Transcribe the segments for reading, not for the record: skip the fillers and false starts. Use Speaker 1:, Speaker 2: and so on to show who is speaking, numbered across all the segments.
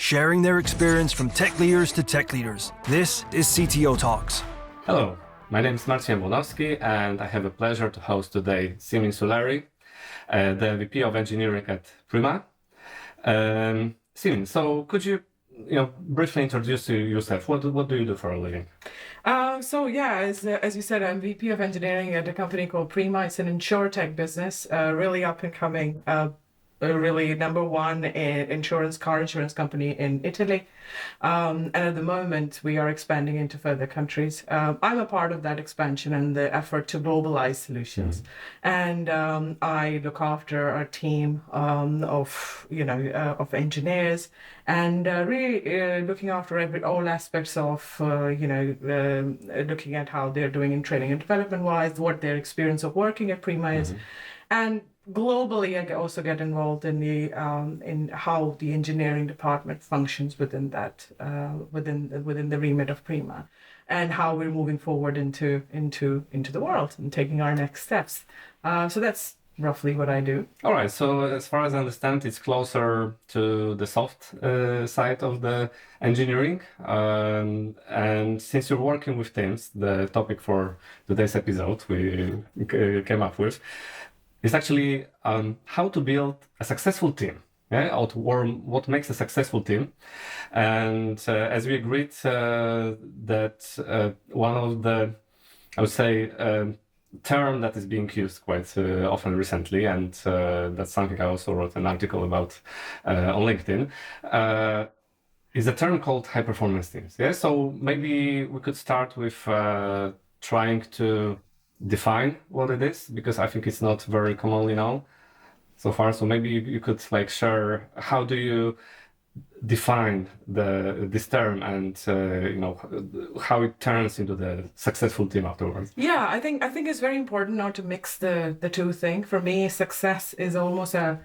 Speaker 1: sharing their experience from tech leaders to tech leaders. This is CTO Talks.
Speaker 2: Hello, my name is Marcin Jabłonowski, and I have the pleasure to host today Seemin Suleri, the VP of Engineering at Prima. Seemin, so could you briefly introduce yourself? What do you do for a living?
Speaker 3: As you said, I'm VP of Engineering at a company called Prima. It's an insurtech business, really up and coming, really number one car insurance company in Italy. And at the moment, we are expanding into further countries. I'm a part of that expansion and the effort to globalize solutions. And I look after a team of engineers and really looking after all aspects of, looking at how they're doing in training and development-wise, what their experience of working at Prima is. And globally, I also get involved in the in how the engineering department functions within that within the remit of Prima, and how we're moving forward into the world and taking our next steps. So that's roughly what I do.
Speaker 2: All right. So as far as I understand, it's closer to the soft side of the engineering. And since you're working with teams, the topic for today's episode we came up with is actually how to build a successful team, or what makes a successful team. And as we agreed that one of the, I would say, term that is being used quite often recently, and that's something I also wrote an article about on LinkedIn, is a term called high-performance teams. Yeah, so maybe we could start with trying to define what it is, because I think it's not very commonly known so far. So maybe you could share, how do you define this term, and how it turns into the successful team afterwards?
Speaker 3: Yeah, I think it's very important not to mix the two things. For me, success is almost a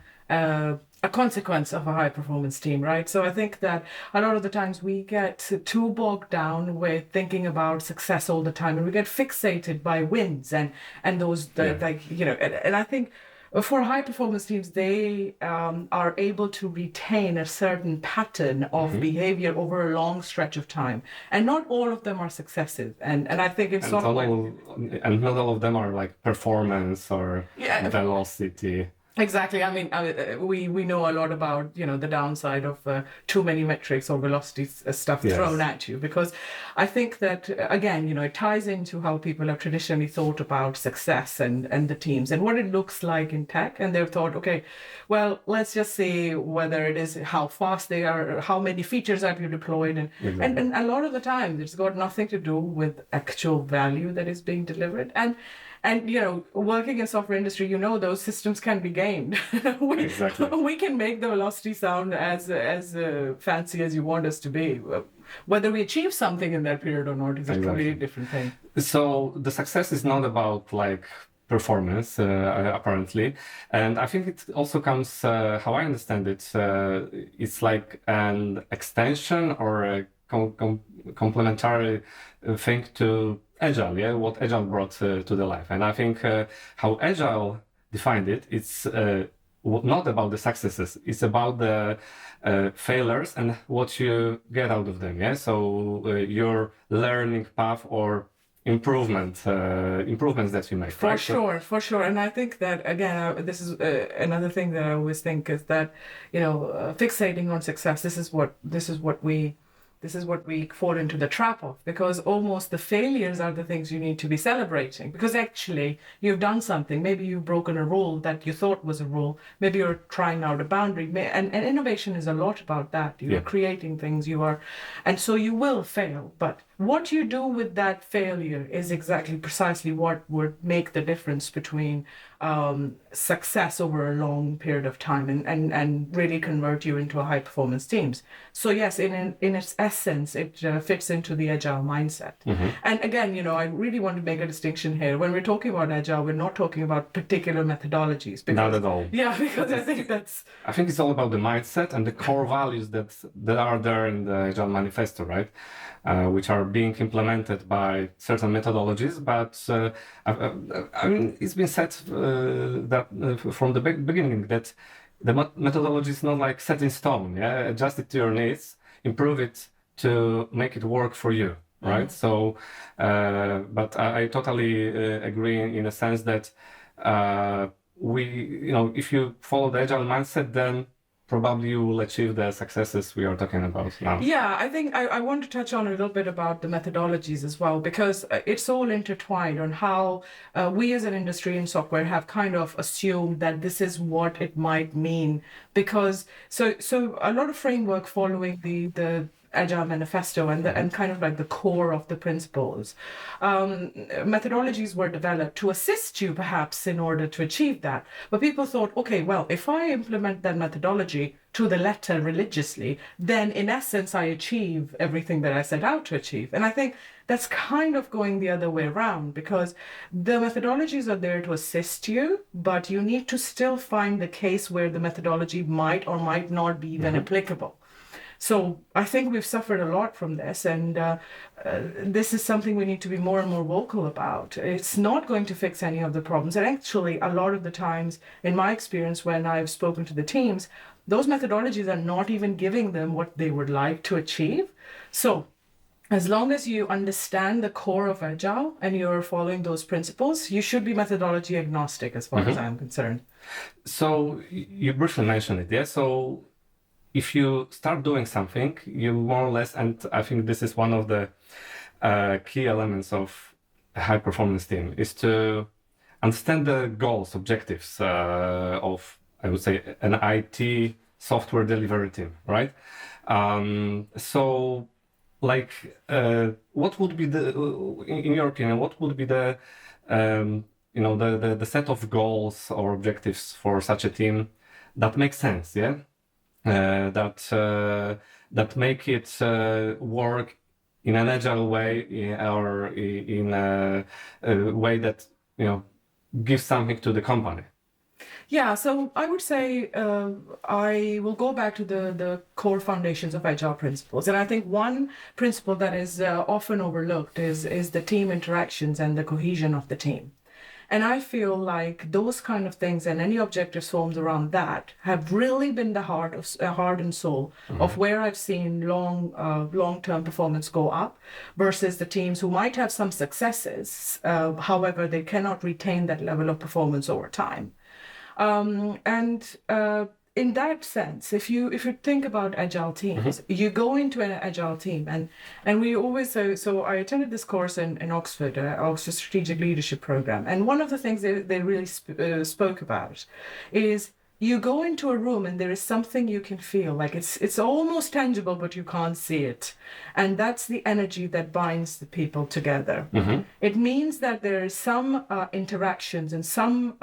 Speaker 3: consequence of a high performance team, right? So I think that a lot of the times we get too bogged down with thinking about success all the time, and we get fixated by wins and those and I think for high performance teams, they are able to retain a certain pattern of behavior over a long stretch of time, and not all of them are successive. And I think it's not
Speaker 2: all of them are performance or velocity.
Speaker 3: Exactly. I mean, we know a lot about, the downside of too many metrics or velocity stuff thrown at you, because I think that, again, it ties into how people have traditionally thought about success and the teams and what it looks like in tech. And they've thought, okay, well, let's just see whether it is how fast they are, how many features have you deployed. And a lot of the time, it's got nothing to do with actual value that is being delivered. And working in software industry, those systems can be gamed. We can make the velocity sound as fancy as you want us to be. Whether we achieve something in that period or not is a completely different thing.
Speaker 2: So the success is not about performance, apparently. And I think it also comes, how I understand it, it's like an extension or a complementary thing to Agile, what Agile brought to the life. And I think how Agile defined it, it's not about the successes, it's about the failures and what you get out of them. So your learning path or improvements that you make.
Speaker 3: For sure. And I think that, again, this is another thing that I always think is that, fixating on success, this is what we fall into the trap of, because almost the failures are the things you need to be celebrating, because actually you've done something. Maybe you've broken a rule that you thought was a rule. Maybe you're trying out a boundary. And innovation is a lot about that. You're creating things, and so you will fail. But what you do with that failure is precisely what would make the difference between success over a long period of time and really convert you into a high performance teams. So yes, in its essence, it fits into the Agile mindset. And again, I really want to make a distinction here. When we're talking about Agile, we're not talking about particular methodologies.
Speaker 2: Not at all.
Speaker 3: Yeah, because I think
Speaker 2: it's all about the mindset and the core values that are there in the Agile manifesto, right? Which are being implemented by certain methodologies, but I mean, it's been said that from the beginning that the methodology is not like set in stone. Yeah, adjust it to your needs, improve it to make it work for you. Right. So, but I totally agree in a sense that if you follow the agile mindset, then probably you will achieve the successes we are talking about now.
Speaker 3: Yeah, I think I want to touch on a little bit about the methodologies as well, because it's all intertwined on how we as an industry in software have kind of assumed that this is what it might mean. Because so a lot of framework following the Agile Manifesto and kind of like the core of the principles. Methodologies were developed to assist you perhaps in order to achieve that. But people thought, okay, well, if I implement that methodology to the letter religiously, then in essence, I achieve everything that I set out to achieve. And I think that's kind of going the other way around, because the methodologies are there to assist you, but you need to still find the case where the methodology might or might not be even applicable. So I think we've suffered a lot from this, and this is something we need to be more and more vocal about. It's not going to fix any of the problems. And actually, a lot of the times, in my experience, when I've spoken to the teams, those methodologies are not even giving them what they would like to achieve. So as long as you understand the core of Agile and you're following those principles, you should be methodology agnostic as far as I'm concerned.
Speaker 2: So you briefly mentioned it, yeah? So if you start doing something, you more or less, and I think this is one of the key elements of a high performance team, is to understand the goals, objectives of, I would say, an IT software delivery team, right? So, like, what would be in your opinion, what would be the set of goals or objectives for such a team that makes sense, yeah? That make it work in an agile way, or in a way that gives something to the company.
Speaker 3: Yeah, so I would say I will go back to the core foundations of Agile principles. And I think one principle that is often overlooked is the team interactions and the cohesion of the team. And I feel like those kind of things and any objectives formed around that have really been the heart and soul of where I've seen long-term performance go up versus the teams who might have some successes. However, they cannot retain that level of performance over time. In that sense, if you think about agile teams, you go into an agile team, and we always say, so I attended this course in Oxford, Oxford Strategic Leadership Program, and one of the things they really spoke about is you go into a room and there is something you can feel, like it's almost tangible, but you can't see it. And that's the energy that binds the people together. It means that there is some interactions and some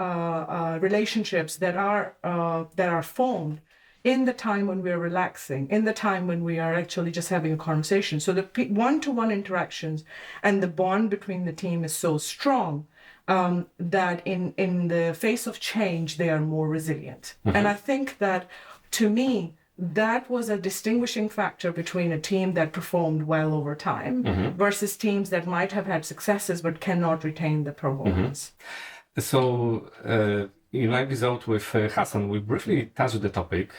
Speaker 3: relationships that are formed in the time when we're relaxing, in the time when we are actually just having a conversation. So the one-to-one interactions and the bond between the team is so strong that in the face of change, they are more resilient. And I think that, to me, that was a distinguishing factor between a team that performed well over time versus teams that might have had successes but cannot retain the performance.
Speaker 2: So in our episode with Hassan, we briefly touched the topic.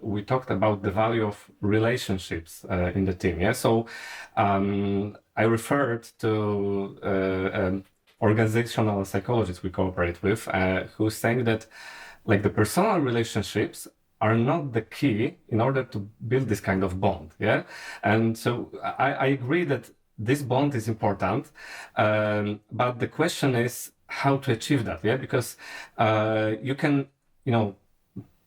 Speaker 2: We talked about the value of relationships in the team. Yeah. So I referred to organizational psychologists we cooperate with, who's saying that like the personal relationships are not the key in order to build this kind of bond. Yeah. And so I agree that this bond is important. But the question is how to achieve that. Yeah. Because you can,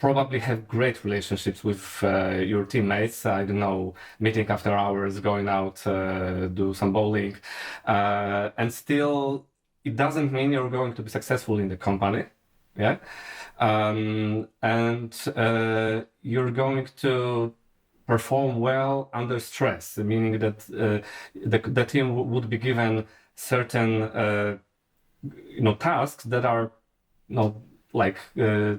Speaker 2: probably have great relationships with your teammates. I don't know, meeting after hours, going out, do some bowling, and still it doesn't mean you're going to be successful in the company. Yeah. And you're going to perform well under stress, meaning that the team would be given certain tasks that are like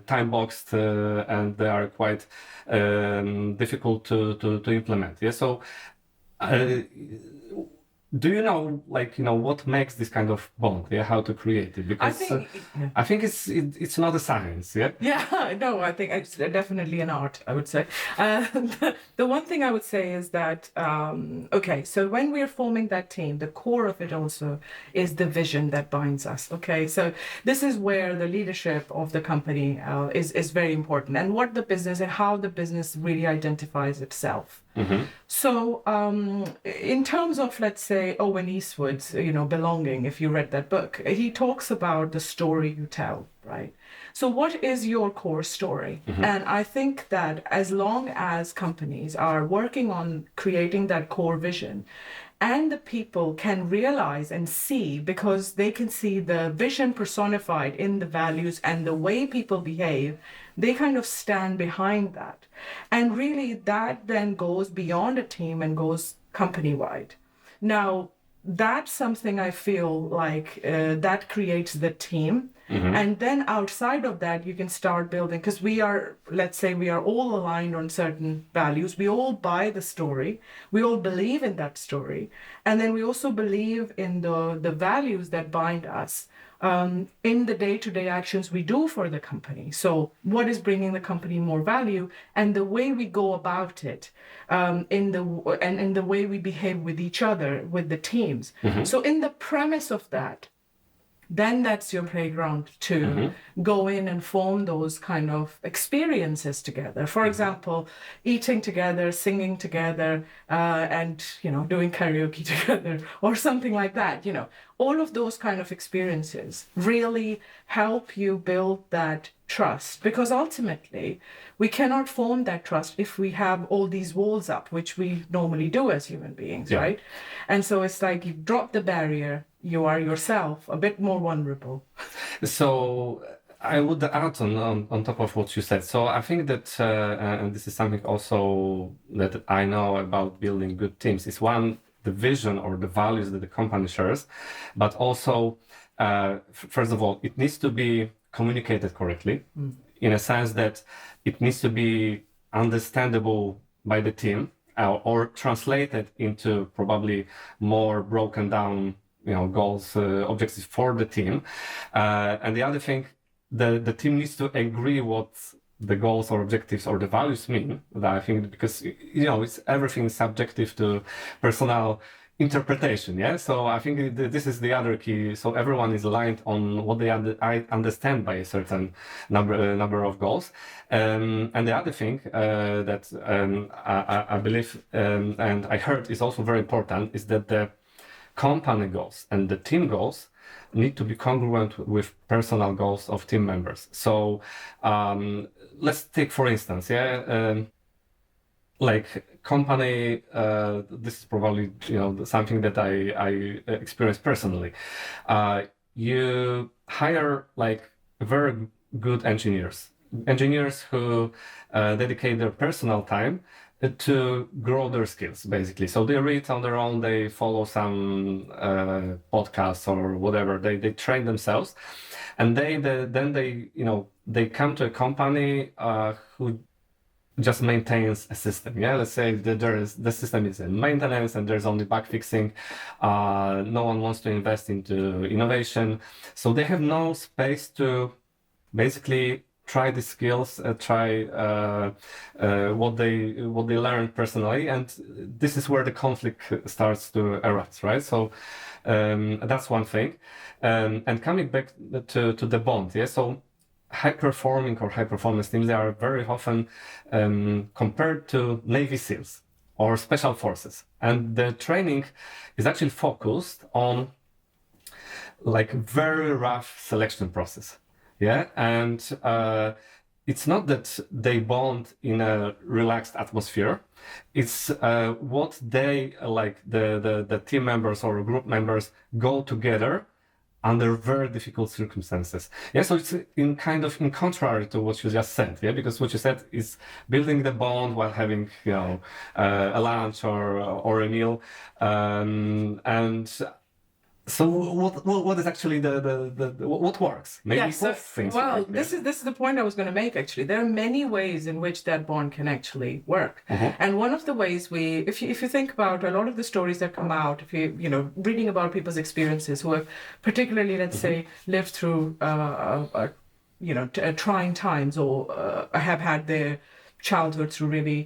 Speaker 2: time boxed and they are quite difficult to implement. Yeah. So do you know, like, what makes this kind of bond? Yeah, how to create it? Because I think it's not a science. Yeah.
Speaker 3: Yeah, no, I think it's definitely an art, I would say. The one thing I would say is that, okay, so when we're forming that team, the core of it also is the vision that binds us. Okay, so this is where the leadership of the company is very important, and what the business and how the business really identifies itself. So, in terms of, let's say, Owen Eastwood's, Belonging, if you read that book, he talks about the story you tell, right? So what is your core story? And I think that as long as companies are working on creating that core vision, and the people can realize and see, because they can see the vision personified in the values and the way people behave, they kind of stand behind that. And really that then goes beyond a team and goes company-wide. Now, that's something I feel like that creates the team. And then outside of that, you can start building, because let's say we are all aligned on certain values. We all buy the story. We all believe in that story. And then we also believe in the values that bind us in the day-to-day actions we do for the company. So what is bringing the company more value, and the way we go about it, in the way we behave with each other, with the teams. So in the premise of that, then that's your playground to go in and form those kind of experiences together. For example, eating together, singing together, and doing karaoke together, or something like that. All of those kind of experiences really help you build that trust, because ultimately we cannot form that trust if we have all these walls up, which we normally do as human beings, right? And so it's like you drop the barrier, you are yourself a bit more vulnerable.
Speaker 2: So I would add on top of what you said. So I think that, and this is something also that I know about building good teams, is one, the vision or the values that the company shares, but also, first of all, it needs to be communicated correctly, in a sense that it needs to be understandable by the team, or translated into probably more broken down goals, objectives for the team. And the other thing, the team needs to agree what the goals or objectives or the values mean. That I think, because it's everything subjective to personal interpretation. Yeah. So I think this is the other key. So everyone is aligned on what they understand by a certain number of goals. And the other thing that I believe and I heard is also very important is that the company goals and the team goals need to be congruent with personal goals of team members. So let's take, for instance, like company, this is probably something that I experienced personally. You hire like very good engineers who dedicate their personal time to grow their skills, basically. So they read on their own, they follow some podcasts or whatever, they train themselves, and then they come to a company who just maintains a system. Yeah, let's say that the system is in maintenance and there's only bug fixing. No one wants to invest into innovation, so they have no space to basically try the skills, try what they learned personally, and this is where the conflict starts to erupt, right? So that's one thing. And coming back to the bond, yeah. So high-performing or high-performance teams, they are very often compared to Navy SEALs or special forces, and the training is actually focused on like very rough selection process. Yeah, and it's not that they bond in a relaxed atmosphere. It's what they like the team members or group members go together under very difficult circumstances. Yeah, so it's in contrary to what you just said. Yeah, because what you said is building the bond while having a lunch or a meal, and So what is actually what works? Maybe
Speaker 3: Yes.
Speaker 2: both things
Speaker 3: Well,
Speaker 2: work,
Speaker 3: this is the point I was going to make. Actually, there are many ways in which that bond can actually work. And one of the ways if you think about a lot of the stories that come out, if you reading about people's experiences who have particularly, let's say, lived through trying times or have had their childhood through really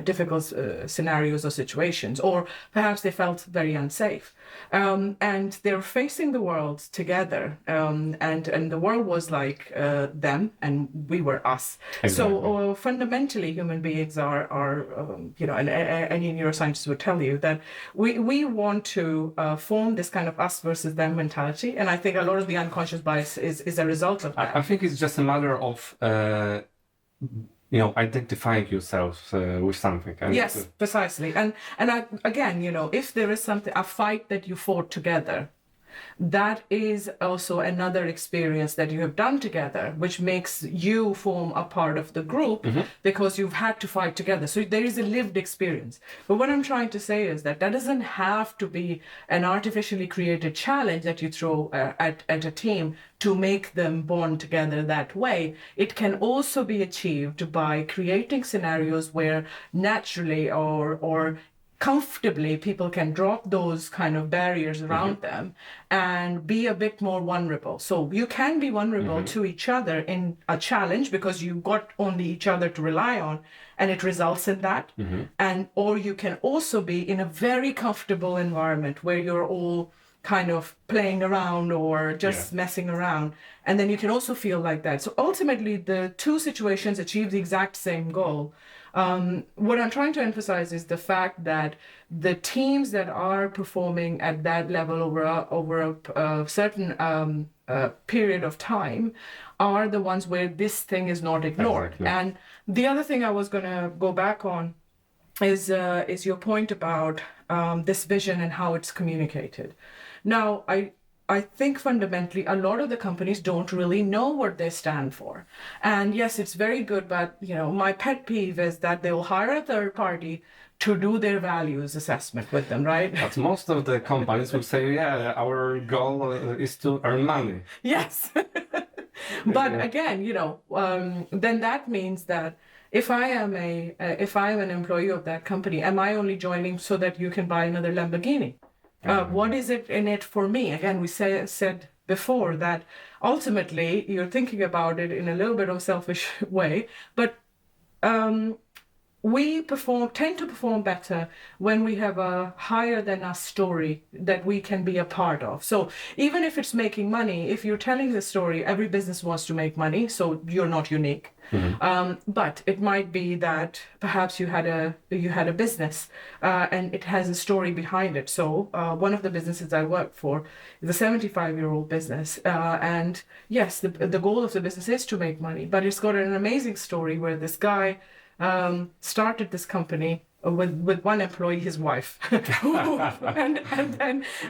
Speaker 3: difficult scenarios or situations, or perhaps they felt very unsafe, and they're facing the world together, and the world was like them and we were us.
Speaker 2: Exactly.
Speaker 3: So fundamentally human beings are and any neuroscientist would tell you that we want to form this kind of us versus them mentality, and I think a lot of the unconscious bias is a result of that.
Speaker 2: I think it's just a matter of identifying yourself with something. And
Speaker 3: yes, precisely. And again, if there is a fight that you fought together, that is also another experience that you have done together, which makes you form a part of the group because you've had to fight together. So there is a lived experience. But what I'm trying to say is that doesn't have to be an artificially created challenge that you throw at a team to make them bond together that way. It can also be achieved by creating scenarios where naturally or comfortably people can drop those kind of barriers around them and be a bit more vulnerable. So you can be vulnerable to each other in a challenge because you've got only each other to rely on, and it results in that. And or you can also be in a very comfortable environment where you're all kind of playing around or just messing around, and then you can also feel like that. So ultimately the two situations achieve the exact same goal. What I'm trying to emphasize is the fact that the teams that are performing at that level over a certain period of time are the ones where this thing is not ignored.
Speaker 2: Exactly.
Speaker 3: And the other thing I was going to go back on is your point about this vision and how it's communicated. Now, I think fundamentally a lot of the companies don't really know what they stand for. And yes, it's very good, but my pet peeve is that they will hire a third party to do their values assessment with them, right?
Speaker 2: But most of the companies will say, yeah, our goal is to earn money.
Speaker 3: Yes. But again, then that means that if I am an employee of that company, am I only joining so that you can buy another Lamborghini? What is it in it for me? Again, we said before that ultimately you're thinking about it in a little bit of a selfish way, but we tend to perform better when we have a higher than us story that we can be a part of. So even if it's making money, if you're telling the story, every business wants to make money, so you're not unique. But it might be that perhaps you had a business and it has a story behind it. So one of the businesses I work for is a 75-year-old business, and yes, the goal of the business is to make money, but it's got an amazing story where this guy started this company with one employee, his wife,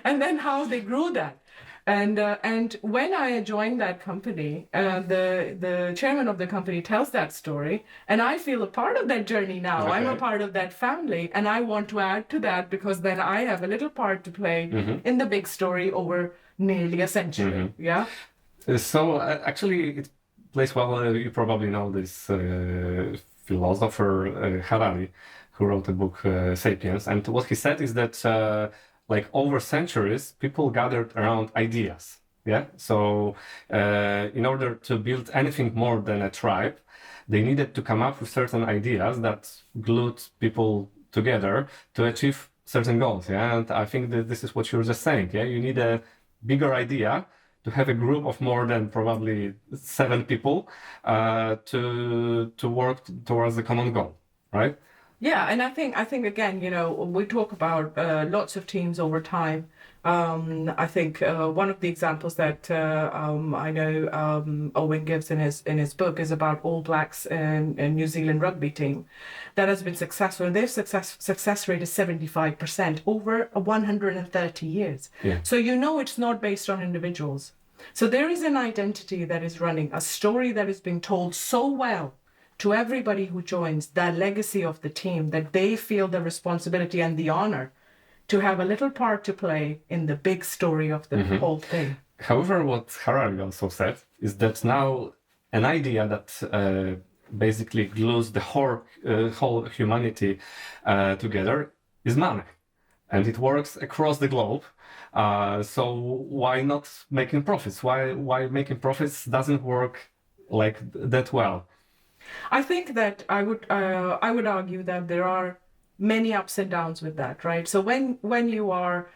Speaker 3: and then how they grew that. And when I joined that company, the chairman of the company tells that story, and I feel a part of that journey now. Okay. I'm a part of that family, and I want to add to that because then I have a little part to play in the big story over nearly a century. Yeah.
Speaker 2: So actually, it plays well. You probably know this philosopher Harari, who wrote a book *Sapiens*, and what he said is that. Like over centuries, people gathered around ideas. Yeah. So in order to build anything more than a tribe, they needed to come up with certain ideas that glued people together to achieve certain goals. Yeah. And I think that this is what you were just saying. Yeah. You need a bigger idea to have a group of more than probably 7 people to work towards the common goal. Right.
Speaker 3: Yeah, and I think again, we talk about lots of teams over time. I think one of the examples that I know Owen gives in his book is about All Blacks and New Zealand rugby team that has been successful, and their success rate is 75% over 130 years.
Speaker 2: Yeah.
Speaker 3: So it's not based on individuals. So there is an identity that is running, a story that is being told so well to everybody who joins, the legacy of the team, that they feel the responsibility and the honor to have a little part to play in the big story of the whole thing.
Speaker 2: However, what Harari also said is that now an idea that basically glues the whole humanity together is money, and it works across the globe. So why not making profits? Why making profits doesn't work like that well?
Speaker 3: I think that I would argue that there are many ups and downs with that, right? So when you are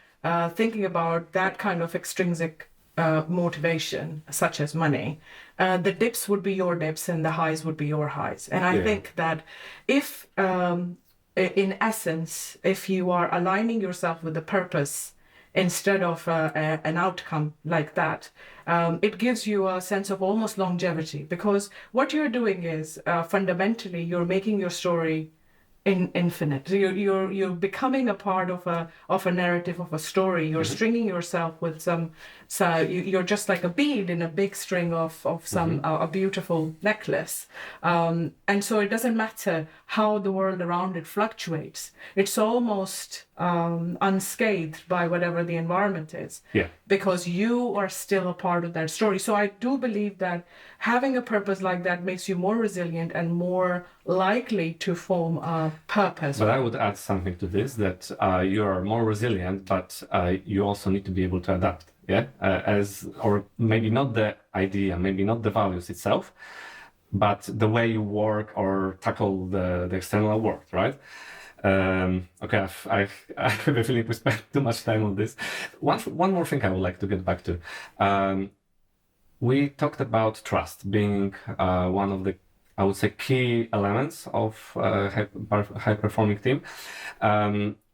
Speaker 3: thinking about that kind of extrinsic motivation, such as money, the dips would be your dips and the highs would be your highs. And I think that if, in essence, if you are aligning yourself with the purpose instead of an outcome like that, it gives you a sense of almost longevity, because what you're doing is fundamentally you're making your story infinite. So you're becoming a part of a narrative, of a story. You're stringing yourself with some. So you're just like a bead in a big string of some a beautiful necklace. And so it doesn't matter how the world around it fluctuates. It's almost unscathed by whatever the environment is.
Speaker 2: Yeah.
Speaker 3: Because you are still a part of that story. So I do believe that having a purpose like that makes you more resilient and more likely to form a purpose.
Speaker 2: But I would add something to this, that you are more resilient, but you also need to be able to adapt. Yeah, or maybe not the idea, maybe not the values itself, but the way you work or tackle the external world, right? Okay, I have a feeling we spent too much time on this. One more thing I would like to get back to. We talked about trust being one of the, I would say, key elements of high-performing team.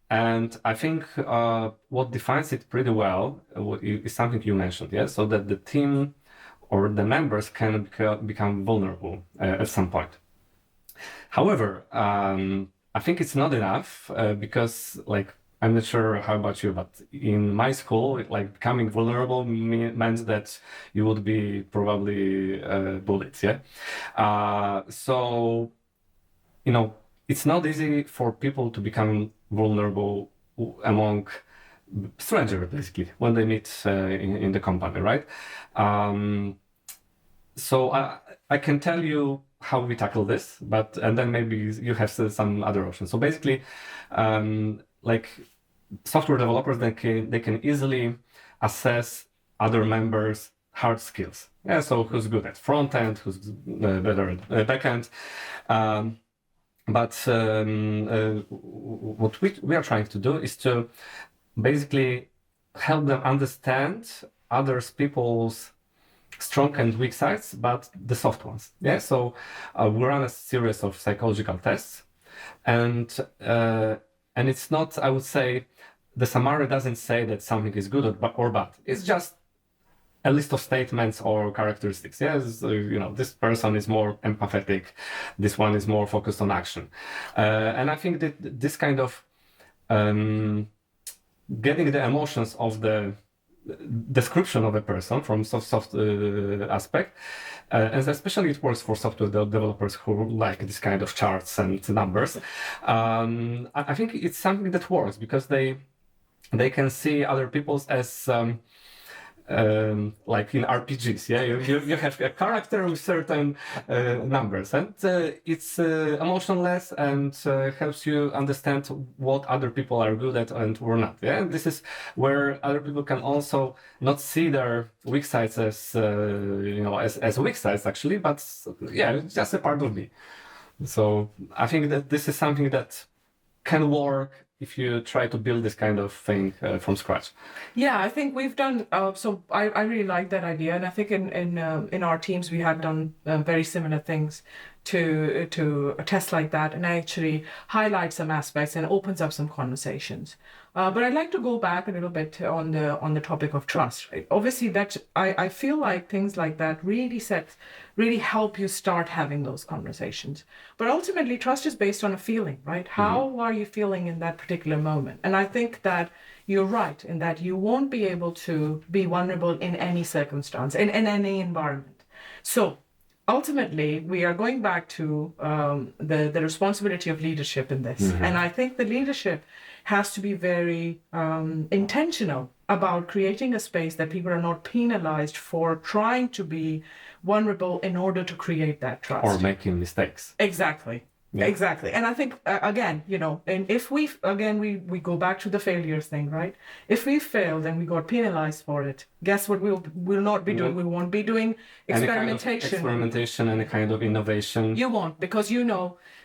Speaker 2: And I think what defines it pretty well is something you mentioned, yeah? So that the team or the members can become vulnerable at some point. However, I think it's not enough because, like, I'm not sure how about you, but in my school, like, becoming vulnerable meant that you would be probably bullied, yeah? So, you know, it's not easy for people to become vulnerable among strangers, basically, when they meet in the company, right? So I can tell you how we tackle this, and then maybe you have some other options. So basically, like, software developers, they can easily assess other members' hard skills. Yeah, so who's good at front end, who's better at back end. But what we are trying to do is to basically help them understand people's strong and weak sides, but the soft ones. Yeah. So we run a series of psychological tests, and it's not, I would say, the summary doesn't say that something is good or bad. It's just a list of statements or characteristics. Yes, you know, this person is more empathetic, this one is more focused on action, and I think that this kind of getting the emotions of the description of a person from soft aspect, and especially it works for software developers who like this kind of charts and numbers. I think it's something that works because they can see other people's as like in RPGs, yeah, you have a character with certain numbers, and it's emotionless and helps you understand what other people are good at and or not. Yeah, and this is where other people can also not see their weak sides as as weak sides actually, but yeah, it's just a part of me. So I think that this is something that can work if you try to build this kind of thing from scratch.
Speaker 3: Yeah, I think we've done. So I really like that idea, and I think in our teams we have done very similar things to a test like that, and actually highlight some aspects and opens up some conversations. But I'd like to go back a little bit on the topic of trust. Right? Obviously, that I feel like things like that really help you start having those conversations. But ultimately, trust is based on a feeling, right? How are you feeling in that particular moment? And I think that you're right in that you won't be able to be vulnerable in any circumstance, in any environment. So ultimately, we are going back to the responsibility of leadership in this. And I think the leadership has to be very intentional about creating a space that people are not penalized for trying to be vulnerable in order to create that trust.
Speaker 2: Or making mistakes.
Speaker 3: Exactly. Yeah. Exactly. And I think, again, and if we go back to the failures thing, right? If we failed and we got penalized for it, guess what we'll not be doing? We won't be doing experimentation.
Speaker 2: Any kind of innovation.
Speaker 3: You won't, because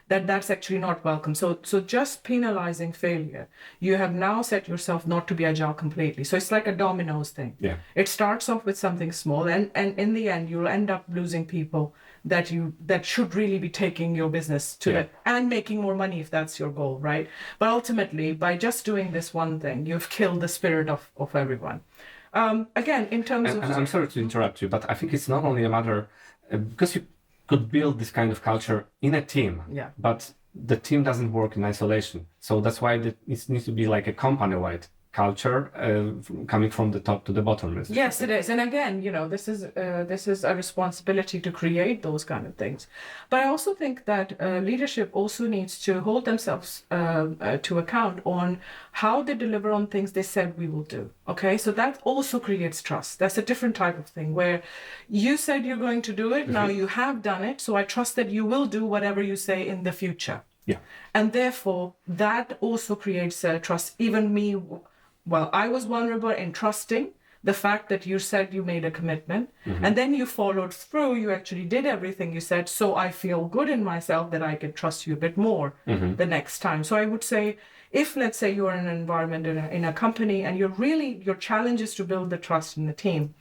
Speaker 3: that's actually not welcome. So just penalizing failure, you have now set yourself not to be agile completely. So it's like a dominoes thing.
Speaker 2: Yeah.
Speaker 3: It starts off with something small, and in the end, you'll end up losing people that should really be taking your business to and making more money if that's your goal, right? But ultimately, by just doing this one thing, you've killed the spirit of everyone. Again, in terms of...
Speaker 2: And I'm sorry to interrupt you, but I think it's not only a matter... because you could build this kind of culture in a team, but the team doesn't work in isolation. So that's why it needs to be like a company-wide culture coming from the top to the bottom.
Speaker 3: Yes, it is. And again, this is a responsibility to create those kind of things. But I also think that leadership also needs to hold themselves to account on how they deliver on things they said we will do. Okay, so that also creates trust. That's a different type of thing where you said you're going to do it. Now you have done it. So I trust that you will do whatever you say in the future.
Speaker 2: Yeah.
Speaker 3: And therefore, that also creates trust. Even me... Well, I was vulnerable in trusting the fact that you said you made a commitment, and then you followed through. You actually did everything you said. So I feel good in myself that I can trust you a bit more the next time. So I would say, if let's say you are in an environment in a company and your challenge is to build the trust in the team,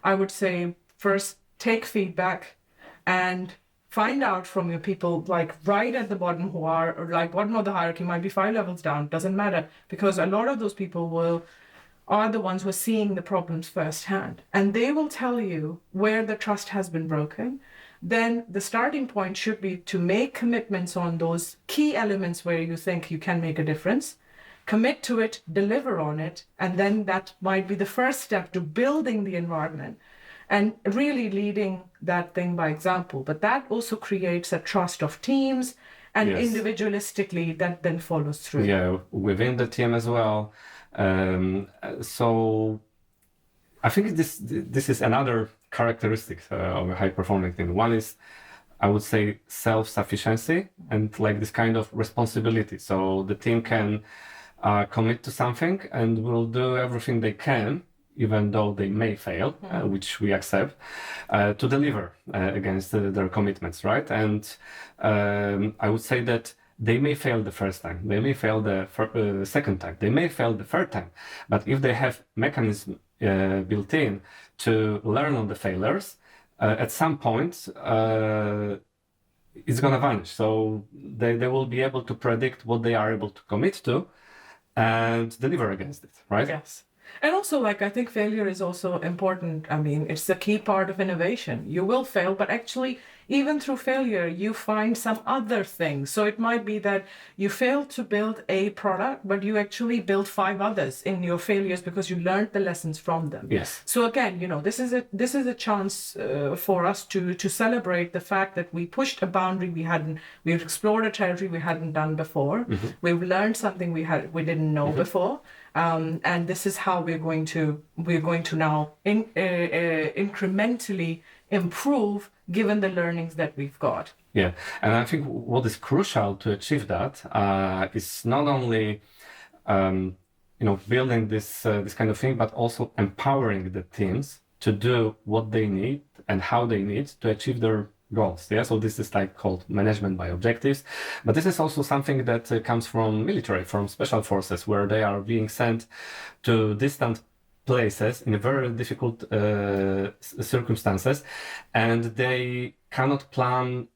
Speaker 3: I would say first take feedback and find out from your people, like right at the bottom who are, or like bottom of the hierarchy, might be 5 levels down, doesn't matter, because a lot of those people are the ones who are seeing the problems firsthand, and they will tell you where the trust has been broken. Then the starting point should be to make commitments on those key elements where you think you can make a difference, commit to it, deliver on it, and then that might be the first step to building the environment and really leading that thing by example. But that also creates a trust of teams and individualistically that then follows through.
Speaker 2: Yeah, within the team as well. So I think this is another characteristic of a high-performing team. One is, I would say, self-sufficiency and like this kind of responsibility. So the team can commit to something and will do everything they can, even though they may fail, which we accept, to deliver against their commitments, right? And I would say that they may fail the first time, they may fail the second time, they may fail the third time, but if they have mechanism built in to learn on the failures, at some point it's gonna vanish. So they will be able to predict what they are able to commit to and deliver against it, right?
Speaker 3: Yes. And also, I think failure is also important. I mean, it's a key part of innovation. You will fail, but actually, even through failure, you find some other things. So it might be that you failed to build a product, but you actually built 5 others in your failures because you learned the lessons from them.
Speaker 2: Yes.
Speaker 3: So again, this is a chance for us to celebrate the fact that we pushed a boundary we've explored a territory we hadn't done before. We've learned something we didn't know before. And this is how we're going to now incrementally improve given the learnings that we've got.
Speaker 2: Yeah, and I think what is crucial to achieve that is not only building this kind of thing, but also empowering the teams to do what they need and how they need to achieve their goals. Yeah, so this is called management by objectives, but this is also something that comes from military, from special forces, where they are being sent to distant places in very difficult circumstances, and they cannot plan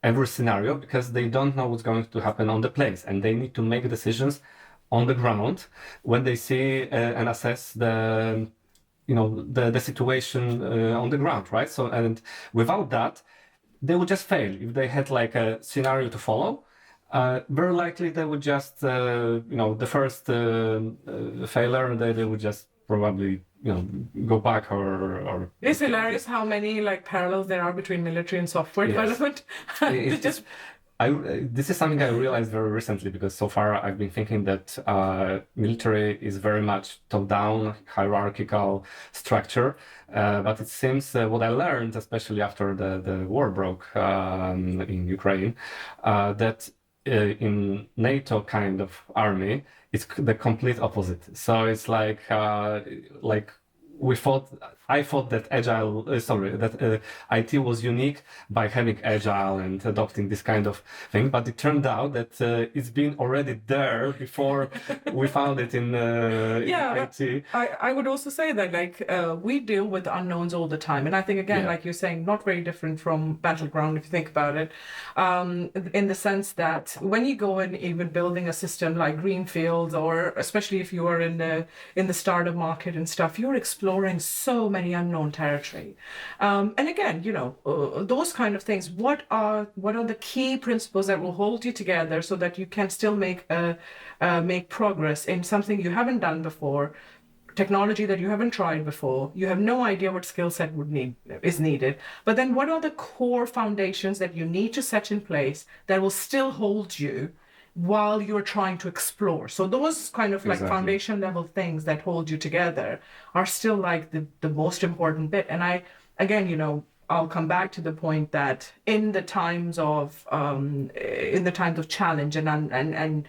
Speaker 2: every scenario because they don't know what's going to happen on the place, and they need to make decisions on the ground when they see and assess the situation on the ground, right? So, and without that, they would just fail. If they had a scenario to follow, very likely they would just, the first failure, they would just probably go back or
Speaker 3: It's hilarious how many like parallels there are between military and software development.
Speaker 2: It's just this is something I realized very recently, because so far I've been thinking that military is very much top-down, hierarchical structure, but it seems what I learned, especially after the war broke in Ukraine, that in NATO kind of army, it's the complete opposite. So it's like I thought that IT was unique by having agile and adopting this kind of thing, but it turned out that it's been already there before we found it in IT.
Speaker 3: I would also say that we deal with unknowns all the time, and I think again, like you're saying, not very different from Battleground if you think about it, in the sense that when you go and even building a system like Greenfields, or especially if you are in the startup market and stuff, you're exploring so many unknown territory, and again, those kind of things. What are the key principles that will hold you together so that you can still make progress in something you haven't done before, technology that you haven't tried before, you have no idea what skill set is needed, but then what are the core foundations that you need to set in place that will still hold you while you're trying to explore? So those kind of like foundation level things that hold you together are still like the most important bit. And I'll come back to the point that in the times of challenge and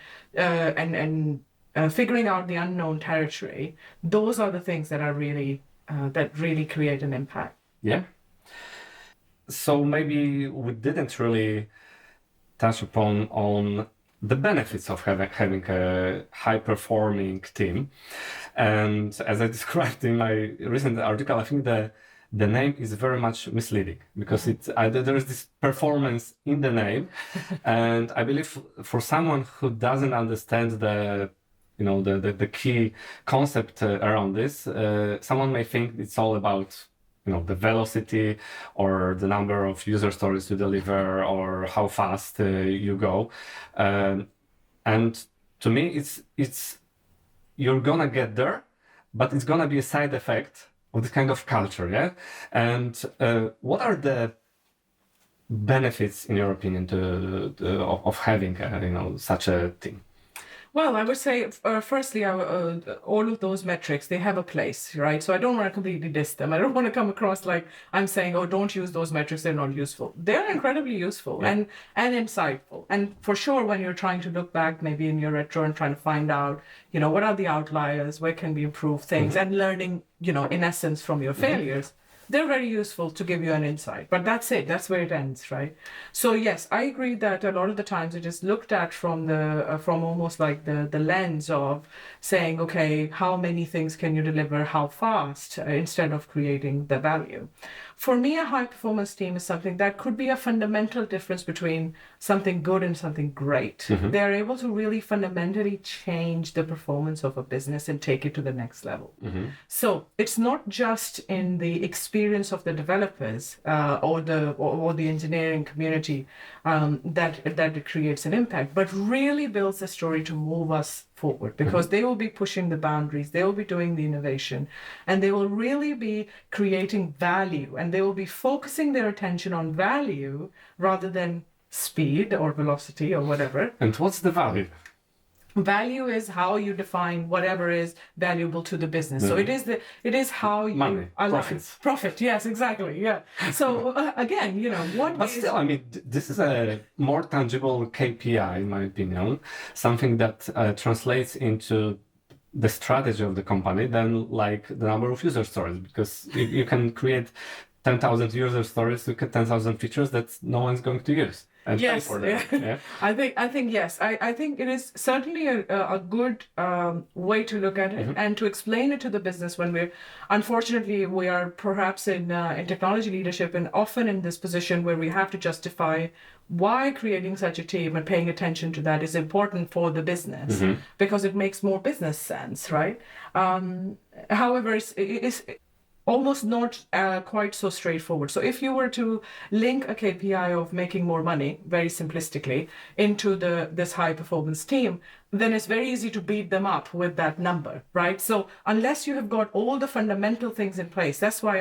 Speaker 3: figuring out the unknown territory, those are the things that are really that really create an impact.
Speaker 2: Yeah. So maybe we didn't really touch on the benefits of having a high-performing team. And as I described in my recent article, I think the name is very much misleading, because there is this performance in the name. And I believe for someone who doesn't understand the key concept around this, someone may think it's all about the velocity or the number of user stories you deliver or how fast you go. And to me, it's you're gonna get there, but it's gonna be a side effect of this kind of culture, yeah? And what are the benefits, in your opinion, of having such a team?
Speaker 3: Well, I would say, firstly, all of those metrics, they have a place, right? So I don't want to completely diss them. I don't want to come across like I'm saying, oh, don't use those metrics, they're not useful. They're incredibly useful and insightful. And for sure, when you're trying to look back, maybe in your retro and trying to find out, what are the outliers, where can we improve things, and learning, in essence, from your failures, they're very useful to give you an insight. But that's it. That's where it ends, right? So yes, I agree that a lot of the times it is looked at from almost like the lens of saying, okay, how many things can you deliver, how fast, instead of creating the value. For me, a high-performance team is something that could be a fundamental difference between something good and something great. They're able to really fundamentally change the performance of a business and take it to the next level. So it's not just in the experience of the developers or the engineering community that it creates an impact, but really builds a story to move us forward, because they will be pushing the boundaries, they will be doing the innovation, and they will really be creating value, and they will be focusing their attention on value rather than speed or velocity or whatever.
Speaker 2: And what's the value?
Speaker 3: Value is how you define whatever is valuable to the business. So it is how you
Speaker 2: money,
Speaker 3: profit. Yes, exactly. Yeah. So again,
Speaker 2: But still, I mean, this is a more tangible KPI, in my opinion, something that translates into the strategy of the company than like the number of user stories, because you can create 10,000 user stories to get 10,000 features that no one's going to use.
Speaker 3: Yes, yeah. I think yes. I think it is certainly a good way to look at it and to explain it to the business when unfortunately we are perhaps in technology leadership and often in this position where we have to justify why creating such a team and paying attention to that is important for the business because it makes more business sense, right? However, it's almost not quite so straightforward. So if you were to link a KPI of making more money, very simplistically, into this high performance team, then it's very easy to beat them up with that number, right? So unless you have got all the fundamental things in place, that's why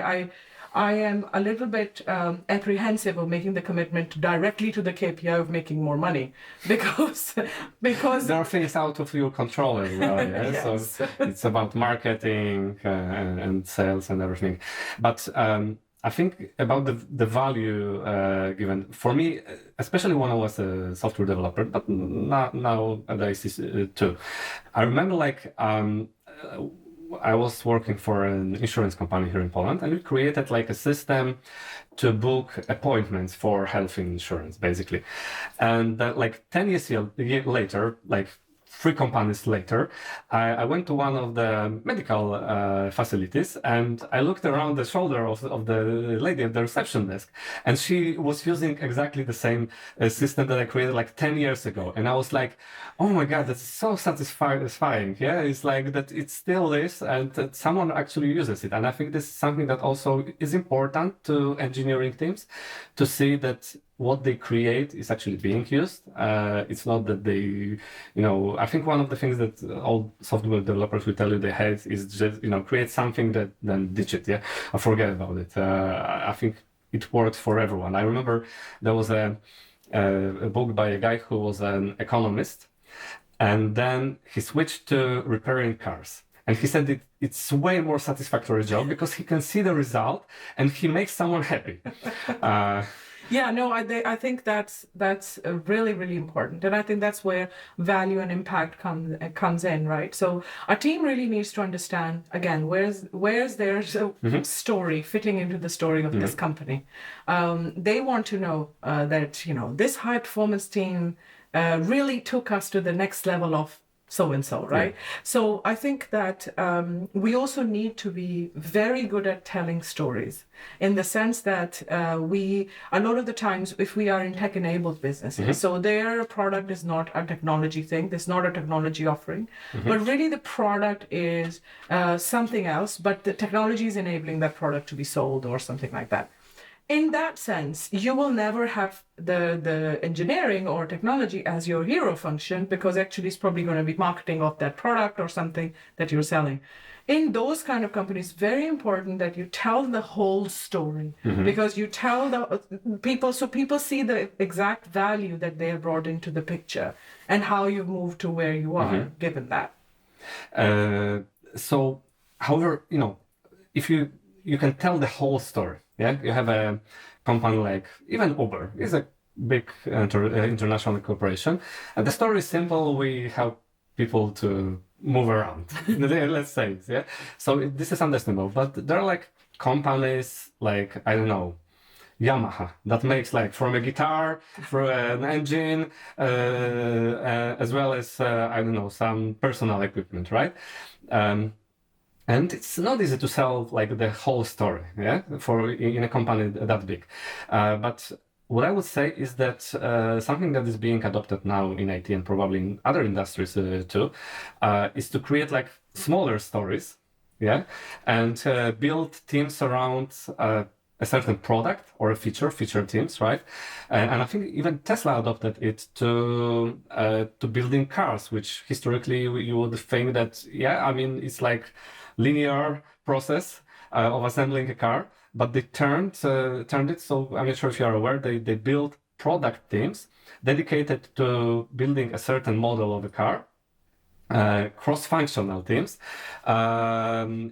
Speaker 3: I am a little bit apprehensive of making the commitment directly to the KPI of making more money because
Speaker 2: there are things out of your control as well. Yeah?
Speaker 3: Yes.
Speaker 2: So it's about marketing and sales and everything. But I think about the value given for me, especially when I was a software developer, but nowadays too. I remember I was working for an insurance company here in Poland, and we created like a system to book appointments for health insurance, basically. And like 10 years later, like 3 companies later, I went to one of the medical facilities, and I looked around the shoulder of the lady at the reception desk, and she was using exactly the same system that I created like 10 years ago. And I was like, oh my God, that's so satisfying. Yeah, it's like that it still is, and that someone actually uses it. And I think this is something that also is important to engineering teams, to see that what they create is actually being used. It's not that they, I think one of the things that all software developers will tell you they hate is just, create something that then ditch it. Yeah, or forget about it. I think it works for everyone. I remember there was a book by a guy who was an economist, and then he switched to repairing cars. And he said it's way more satisfactory job because he can see the result and he makes someone happy.
Speaker 3: Yeah, no, I think that's really, really important. And I think that's where value and impact comes in, right? So a team really needs to understand, again, where's their story fitting into the story of this company. They want to know that, this high performance team really took us to the next level of so-and-so, right? Yeah. So I think that we also need to be very good at telling stories in the sense that a lot of the times, if we are in tech-enabled businesses, so their product is not a technology thing, there's not a technology offering, but really the product is something else, but the technology is enabling that product to be sold or something like that. In that sense, you will never have the engineering or technology as your hero function because actually it's probably going to be marketing of that product or something that you're selling. In those kind of companies, very important that you tell the whole story because you tell the people, so people see the exact value that they have brought into the picture and how you've moved to where you are given that.
Speaker 2: So, however, if you can tell the whole story. Yeah, you have a company like even Uber is a big international corporation, and the story is simple. We help people to move around. Let's say it. Yeah, so this is understandable. But there are like companies like I don't know, Yamaha that makes like from a guitar, from an engine, as well as I don't know some personal equipment, right? And it's not easy to sell like the whole story, yeah, for in a company that big. But what I would say is that something that is being adopted now in IT and probably in other industries too, is to create like smaller stories, yeah, and build teams around a certain product or a feature teams, right? And I think even Tesla adopted it to building cars, which historically you would think that, yeah, I mean, it's like linear process of assembling a car, but they turned it. So I'm not sure if you are aware, they built product teams dedicated to building a certain model of a car, cross-functional teams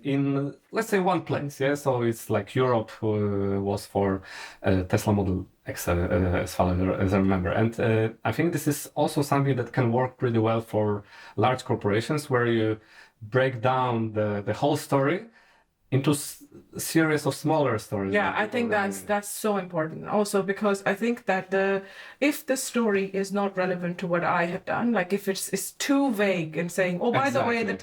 Speaker 2: in, let's say, one place. Yeah, so it's like Europe was for Tesla Model X, as far as I remember. And I think this is also something that can work pretty well for large corporations, where you break down the whole story into a series of smaller stories.
Speaker 3: Yeah, I think that's so important also, because I think that if the story is not relevant to what I have done, like if it's too vague and saying, oh, by the way, the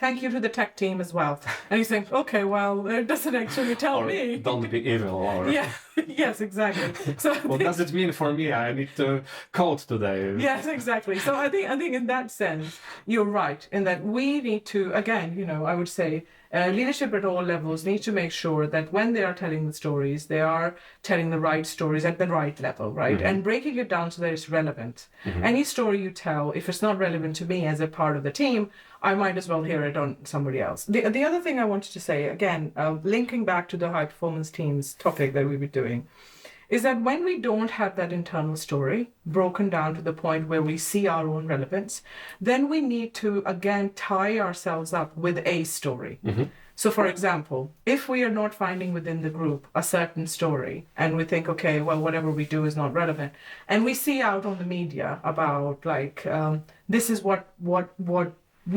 Speaker 3: thank you to the tech team as well. And you think, okay, well, it doesn't actually tell
Speaker 2: Or
Speaker 3: me.
Speaker 2: don't be evil. Or
Speaker 3: Yeah, yes, exactly. So
Speaker 2: what does it mean for me? I need to code today.
Speaker 3: yes, exactly. So I think in that sense, you're right in that we need to, again, I would say leadership at all levels needs to make sure that when they are telling the stories, they are telling the right stories at the right level, right? And breaking it down so that it's relevant. Any story you tell, if it's not relevant to me as a part of the team, I might as well hear it on somebody else. The other thing I wanted to say, again, linking back to the high performance teams topic that we were doing, is that when we don't have that internal story broken down to the point where we see our own relevance, then we need to, again, tie ourselves up with a story. So, for example, if we are not finding within the group a certain story and we think, okay, well, whatever we do is not relevant, and we see out on the media about like, this is what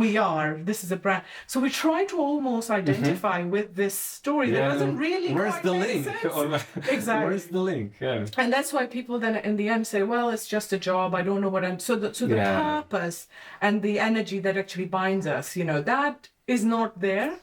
Speaker 3: we are, this is a brand. So we try to almost identify with this story that doesn't really
Speaker 2: Where's
Speaker 3: quite
Speaker 2: the
Speaker 3: make
Speaker 2: link?
Speaker 3: sense. Exactly.
Speaker 2: Where's the link? Yeah.
Speaker 3: And that's why people then in the end say, well, it's just a job. I don't know what I'm... So the purpose and the energy that actually binds us, that is not there.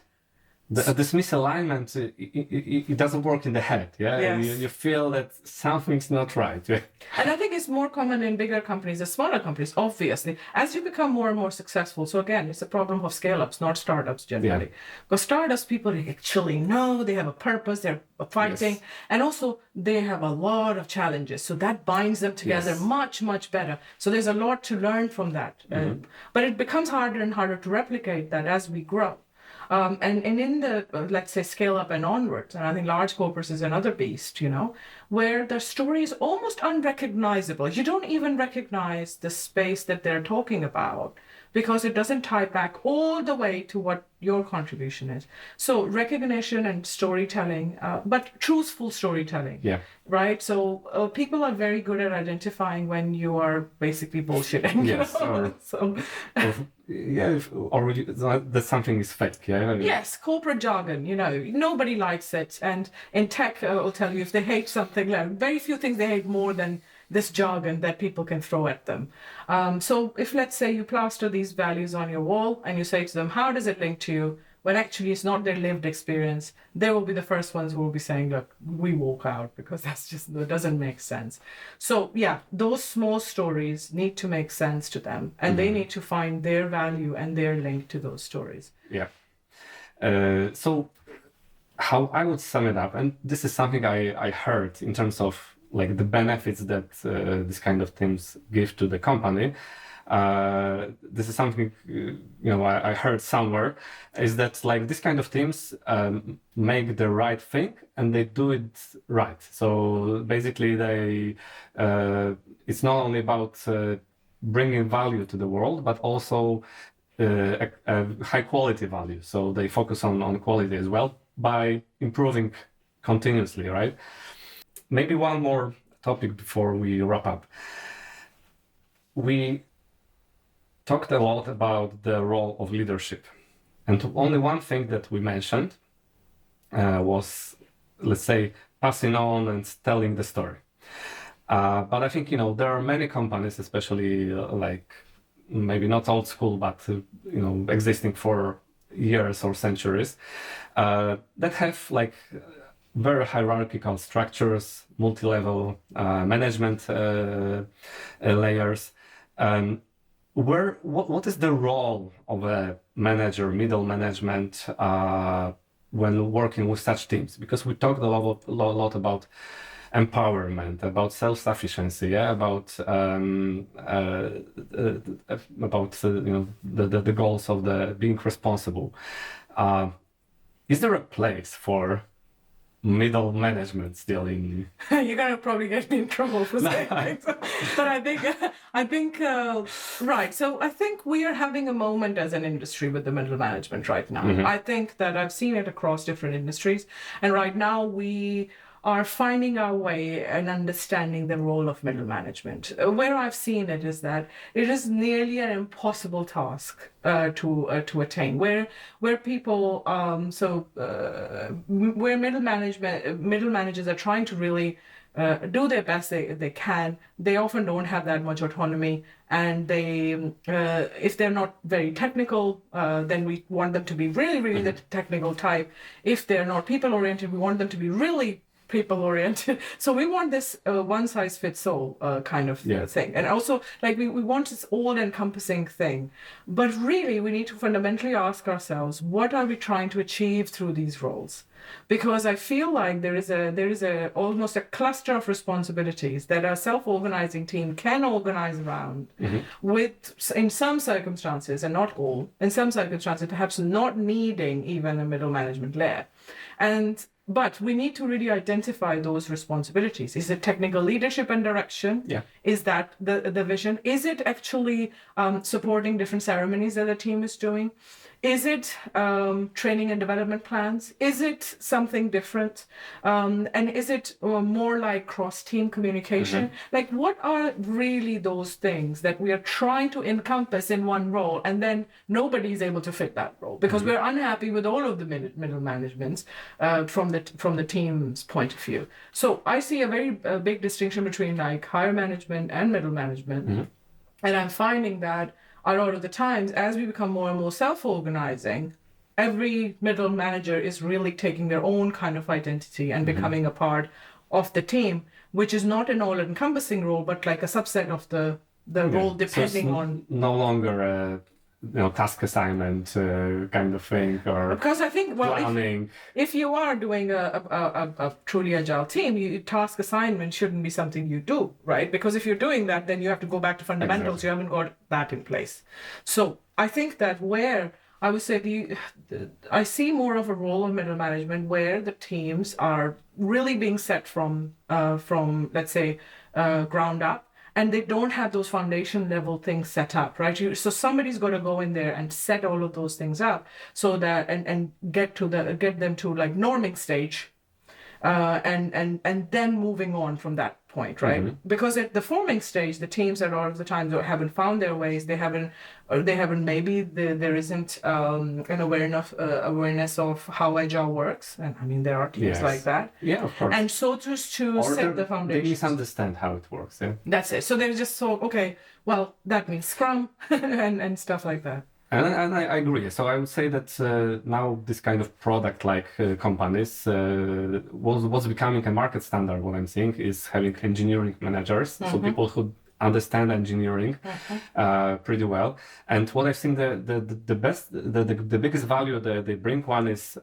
Speaker 2: This misalignment, it doesn't work in the head, yeah?
Speaker 3: Yes.
Speaker 2: You feel that something's not right. Yeah?
Speaker 3: And I think it's more common in bigger companies than smaller companies, obviously. As you become more and more successful, so again, it's a problem of scale-ups, not startups generally.
Speaker 2: Yeah.
Speaker 3: Because startups, people actually know, they have a purpose, they're fighting, and also they have a lot of challenges. So that binds them together much, much better. So there's a lot to learn from that. But it becomes harder and harder to replicate that as we grow. And in the, let's say, scale up and onwards, and I think large corporates is another beast, where the story is almost unrecognizable. You don't even recognize the space that they're talking about because it doesn't tie back all the way to what your contribution is. So recognition and storytelling, but truthful storytelling.
Speaker 2: Yeah.
Speaker 3: Right? So people are very good at identifying when you are basically bullshitting.
Speaker 2: Yes. Or that something is fake. Yeah.
Speaker 3: Yes, corporate jargon, nobody likes it. And in tech, I'll tell you, if they hate something, very few things they hate more than this jargon that people can throw at them. So if, let's say, you plaster these values on your wall and you say to them, how does it link to you? When actually it's not their lived experience, they will be the first ones who will be saying, look, we walk out because that doesn't make sense. So yeah, those small stories need to make sense to them and they need to find their value and their link to those stories.
Speaker 2: Yeah. So how I would sum it up, and this is something I heard in terms of like the benefits that this kind of things give to the company. This is something I heard somewhere, is that like this kind of teams make the right thing and they do it right. So basically they it's not only about bringing value to the world, but also a high quality value. So they focus on quality as well by improving continuously, right? Maybe one more topic before we wrap up. We talked a lot about the role of leadership, and only one thing that we mentioned was, let's say, passing on and telling the story. But I think there are many companies, especially like maybe not old school, but existing for years or centuries, that have like very hierarchical structures, multi-level management layers. What is the role of a manager, middle management, when working with such teams? Because we talked a lot about empowerment, about self-sufficiency, about the goals of the being responsible. Is there a place for middle management still in?
Speaker 3: You're gonna probably get me in trouble for saying things, but I think right. So I think we are having a moment as an industry with the middle management right now. I think that I've seen it across different industries, and right now we are finding our way and understanding the role of middle management. Where I've seen it is that it is nearly an impossible task to attain. Where people where middle managers are trying to really do their best they can. They often don't have that much autonomy, and they if they're not very technical, then we want them to be really the technical type. If they're not people oriented, we want them to be really people oriented. So we want this one size fits all kind of thing. And also, like, we want this all encompassing thing. But really, we need to fundamentally ask ourselves, what are we trying to achieve through these roles? Because I feel like there is a almost a cluster of responsibilities that a self-organizing team can organize around with, in some circumstances, and not all, in some circumstances, perhaps not needing even a middle management layer. But we need to really identify those responsibilities. Is it technical leadership and direction?
Speaker 2: Yeah.
Speaker 3: Is that the vision? Is it actually supporting different ceremonies that the team is doing? Is it training and development plans? Is it something different? And is it more like cross-team communication? Like, what are really those things that we are trying to encompass in one role, and then nobody is able to fit that role because we're unhappy with all of the middle managements from the team's point of view. So I see a very big distinction between like higher management and middle management, and I'm finding that a lot of the times, as we become more and more self-organizing, every middle manager is really taking their own kind of identity and becoming a part of the team, which is not an all-encompassing role, but like a subset of the role, depending on...
Speaker 2: No longer task assignment kind of thing, or
Speaker 3: because I think, well,
Speaker 2: planning.
Speaker 3: If you are doing a truly agile team, task assignment shouldn't be something you do, right? Because if you're doing that, then you have to go back to fundamentals. Exactly. You haven't got that in place. So I think that where I would say I see more of a role of middle management where the teams are really being set from let's say ground up. And they don't have those foundation level things set up, right? So somebody's got to go in there and set all of those things up so that and get them to like norming stage, and then moving on from that point, right? Because at the forming stage, the teams a lot of the times haven't found their ways. They haven't maybe there isn't an awareness of how agile works. And I mean, there are teams like that.
Speaker 2: Yeah, of course.
Speaker 3: And so just to set the foundation.
Speaker 2: They misunderstand how it works. Yeah.
Speaker 3: That's it. So they're just so, okay, well, that means Scrum and stuff like that.
Speaker 2: And I agree. So I would say that now this kind of product-like companies was becoming a market standard. What I'm seeing is having engineering managers, so people who understand engineering pretty well. And what I've seen the biggest value that they bring, one is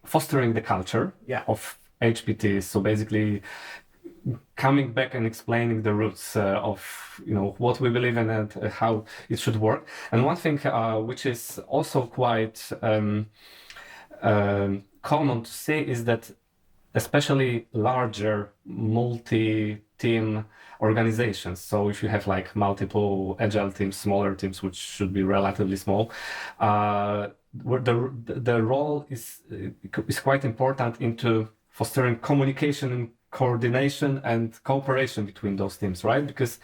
Speaker 2: fostering the culture of HPT. So basically coming back and explaining the roots of what we believe in and how it should work. And one thing which is also quite common to say is that especially larger multi-team organizations, so if you have like multiple agile teams, smaller teams which should be relatively small, where the role is quite important into fostering communication and coordination and cooperation between those teams, right? Because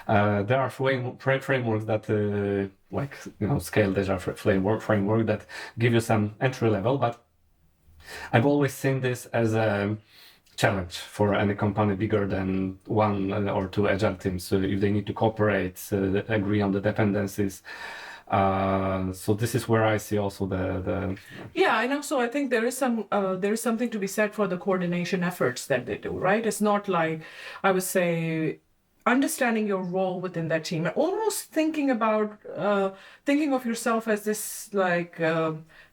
Speaker 2: there are frameworks that scaled agile framework that give you some entry level, but I've always seen this as a challenge for any company bigger than one or two agile teams. So if they need to cooperate, agree on the dependencies. So this is where I see also the
Speaker 3: yeah, and also I think there is something to be said for the coordination efforts that they do, right? It's not like, I would say, understanding your role within that team and almost thinking of yourself as this like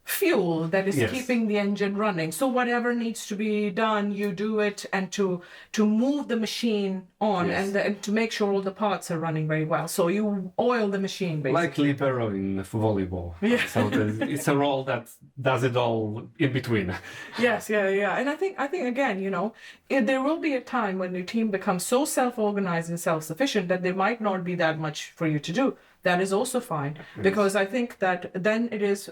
Speaker 3: fuel that is keeping the engine running. So whatever needs to be done, you do it, and to move the machine on and to make sure all the parts are running very well. So you oil the machine, basically.
Speaker 2: Like libero in volleyball. Yeah. So it's a role that does it all in between.
Speaker 3: Yes, yeah. And I think again, there will be a time when your team becomes so self-organized and self-sufficient that there might not be that much for you to do. That is also fine, because I think that then it is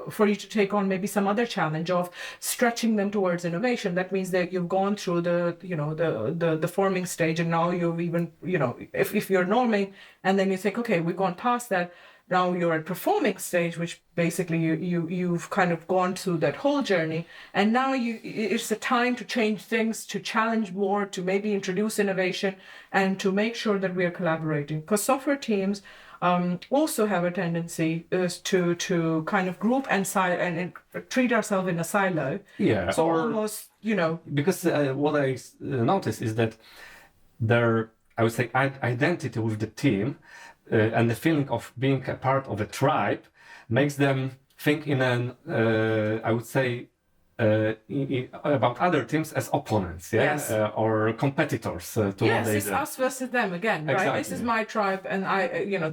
Speaker 3: for you to take on maybe some other challenge of stretching them towards innovation. That means that you've gone through the forming stage, and now you've even, if you're norming, and then you think, okay, we've gone past that, Now you're at performing stage, which basically you've kind of gone through that whole journey, and now it's a time to change things, to challenge more, to maybe introduce innovation, and to make sure that we are collaborating. Because software teams also have a tendency to kind of group and treat ourselves in a silo.
Speaker 2: Yeah.
Speaker 3: So almost,
Speaker 2: because what I noticed is that their, I would say, identity with the team and the feeling of being a part of a tribe makes them think in an, I would say, about other teams as opponents,
Speaker 3: Yes.
Speaker 2: or competitors to what
Speaker 3: yes,
Speaker 2: they
Speaker 3: it's
Speaker 2: do.
Speaker 3: us versus them again, right?
Speaker 2: Exactly.
Speaker 3: This is my tribe, and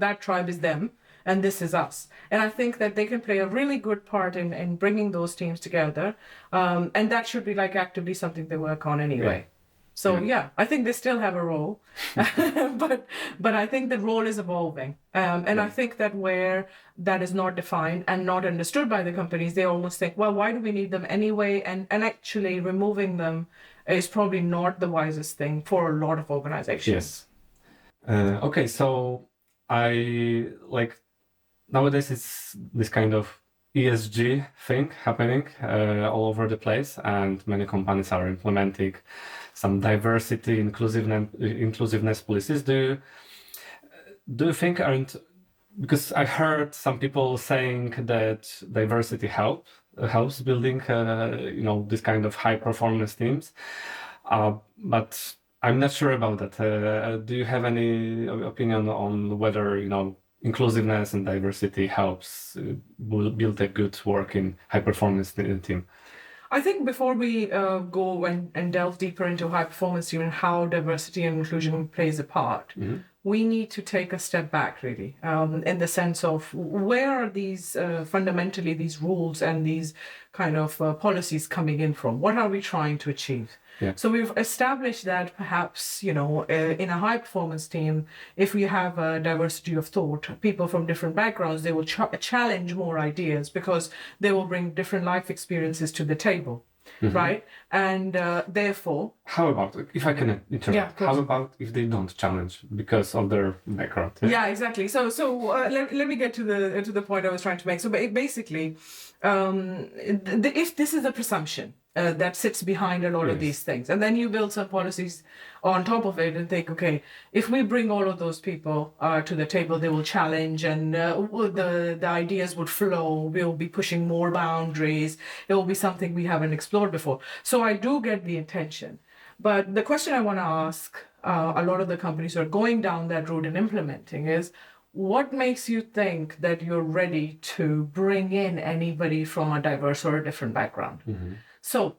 Speaker 3: that tribe is them, and this is us. And I think that they can play a really good part in bringing those teams together, and that should be like actively something they work on anyway.
Speaker 2: Yeah.
Speaker 3: So yeah, I think they still have a role, but I think the role is evolving, and I think that where that is not defined and not understood by the companies, they almost think, well, why do we need them anyway? And actually removing them is probably not the wisest thing for a lot of organizations.
Speaker 2: Yes. Okay, so I like nowadays it's this kind of ESG thing happening all over the place, and many companies are implementing some diversity, inclusiveness policies. Do you think because I heard some people saying that diversity helps building this kind of high performance teams, but I'm not sure about that. Do you have any opinion on whether inclusiveness and diversity helps build a good working high performance team?
Speaker 3: I think before we go and delve deeper into high performance team and how diversity and inclusion plays a part, we need to take a step back, really, in the sense of where are these fundamentally these rules and these kind of policies coming in from? What are we trying to achieve?
Speaker 2: Yeah.
Speaker 3: So we've established that perhaps, in a high performance team, if we have a diversity of thought, people from different backgrounds, they will challenge more ideas because they will bring different life experiences to the table, right? And therefore...
Speaker 2: How about, if I can interrupt,
Speaker 3: Yeah, of course.
Speaker 2: how about if they don't challenge because of their background?
Speaker 3: Yeah, exactly. So let me get to the point I was trying to make. So basically, if this is a presumption that sits behind a lot of these things, and then you build some policies on top of it and think, okay, if we bring all of those people to the table, they will challenge, and the ideas would flow. We'll be pushing more boundaries. It will be something we haven't explored before. So I do get the intention. But the question I want to ask a lot of the companies who are going down that route and implementing is, what makes you think that you're ready to bring in anybody from a diverse or a different background? So,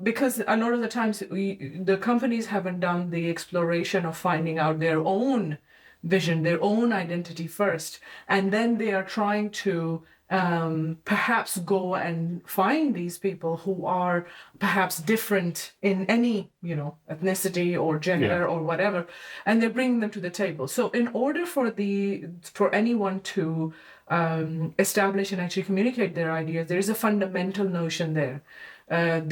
Speaker 3: because a lot of the times the companies haven't done the exploration of finding out their own vision, their own identity first, and then they are trying to perhaps go and find these people who are perhaps different in any, ethnicity or gender or whatever, and they're bringing them to the table. So in order for anyone to establish and actually communicate their ideas, there is a fundamental notion there.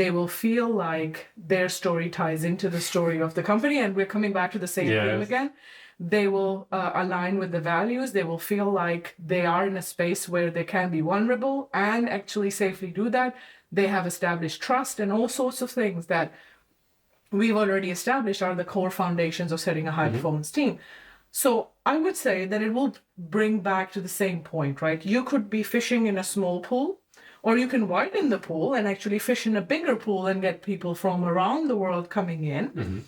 Speaker 3: They will feel like their story ties into the story of the company, and we're coming back to the same theme again. They will align with the values. They will feel like they are in a space where they can be vulnerable and actually safely do that. They have established trust and all sorts of things that we've already established are the core foundations of setting a high performance team. So I would say that it will bring back to the same point, right? You could be fishing in a small pool, or you can widen the pool and actually fish in a bigger pool and get people from around the world coming in.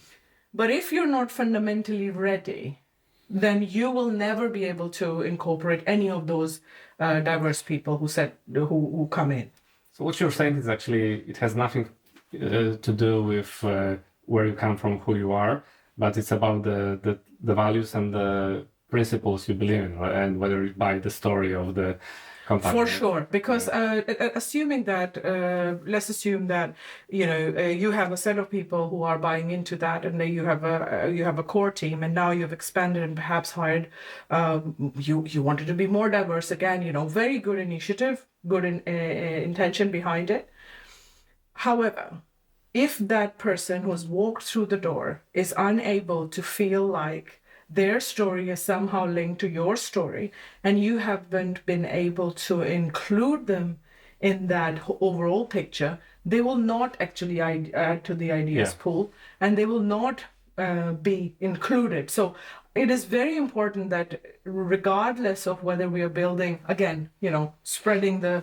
Speaker 3: But if you're not fundamentally ready, then you will never be able to incorporate any of those diverse people who come in.
Speaker 2: So what you're saying is actually it has nothing to do with where you come from, who you are, but it's about the values and the principles you believe in, and whether you buy the story of the company.
Speaker 3: For sure, because assuming that, let's assume that you have a set of people who are buying into that, and then you have a core team, and now you've expanded and perhaps hired. You wanted to be more diverse again. Very good initiative, good intention behind it. However, if that person who's walked through the door is unable to feel like their story is somehow linked to your story, and you haven't been able to include them in that overall picture, they will not actually add to the ideas pool, and they will not be included. So it is very important that regardless of whether we are building, again, spreading the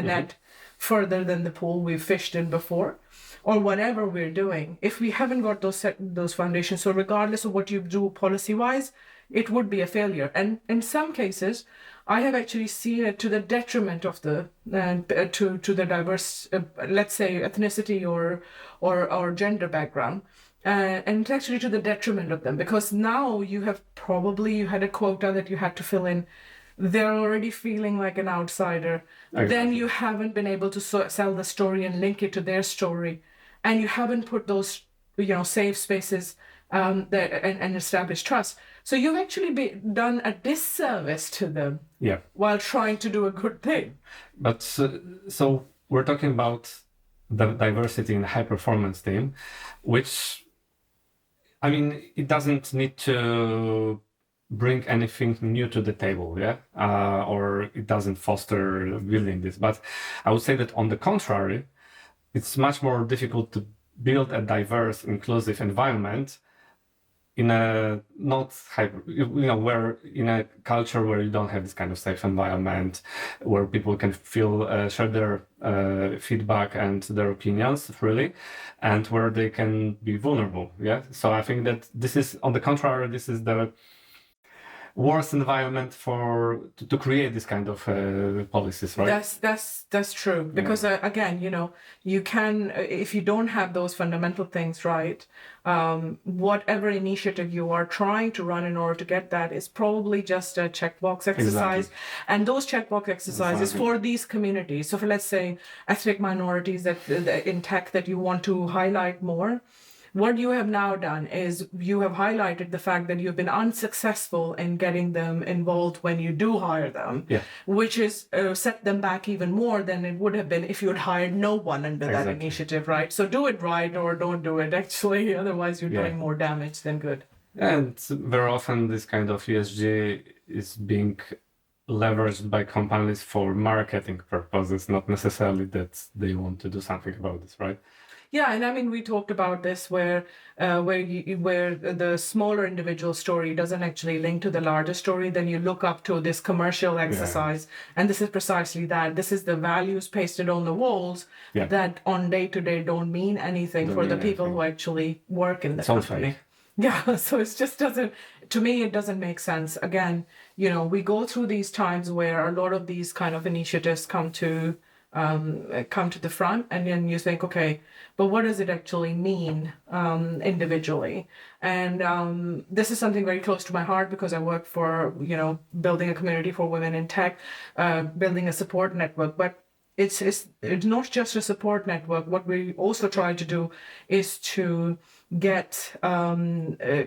Speaker 3: net further than the pool we've fished in before, or whatever we're doing, if we haven't got those foundations, so regardless of what you do policy-wise, it would be a failure. And in some cases, I have actually seen it to the detriment of the to the diverse, let's say, ethnicity or gender background. And it's actually to the detriment of them, because now you had a quota that you had to fill in. They're already feeling like an outsider. Exactly. Then you haven't been able to sell the story and link it to their story, and you haven't put those safe spaces and established trust. So you've actually done a disservice to them while trying to do a good thing.
Speaker 2: But so we're talking about the diversity in the high performance team, which, I mean, it doesn't need to bring anything new to the table, or it doesn't foster building this. But I would say that on the contrary, it's much more difficult to build a diverse, inclusive environment in a not where in a culture where you don't have this kind of safe environment, where people can feel share their feedback and their opinions freely, and where they can be vulnerable. So I think that this is, on the contrary, this is the worst environment to create this kind of policies, right?
Speaker 3: That's true, because again, you can, if you don't have those fundamental things right, whatever initiative you are trying to run in order to get that is probably just a checkbox exercise. Exactly. And those checkbox exercises for these communities, so for, let's say, ethnic minorities that in tech that you want to highlight more, what you have now done is you have highlighted the fact that you've been unsuccessful in getting them involved when you do hire them, which is set them back even more than it would have been if you had hired no one under that initiative, right? So do it right or don't do it, actually. Otherwise, you're doing more damage than good.
Speaker 2: And very often this kind of ESG is being leveraged by companies for marketing purposes, not necessarily that they want to do something about this, right?
Speaker 3: Yeah, and I mean, we talked about this where the smaller individual story doesn't actually link to the larger story. Then you look up to this commercial exercise, and this is precisely that. This is the values pasted on the walls that on day to day don't mean anything for the people who actually work in the company. Fake. Yeah, so it just doesn't. To me, it doesn't make sense. Again, we go through these times where a lot of these kind of initiatives come to the front, and then you think, okay, but what does it actually mean individually? And this is something very close to my heart, because I work for, building a community for women in tech, building a support network. But it's not just a support network. What we also try to do is to get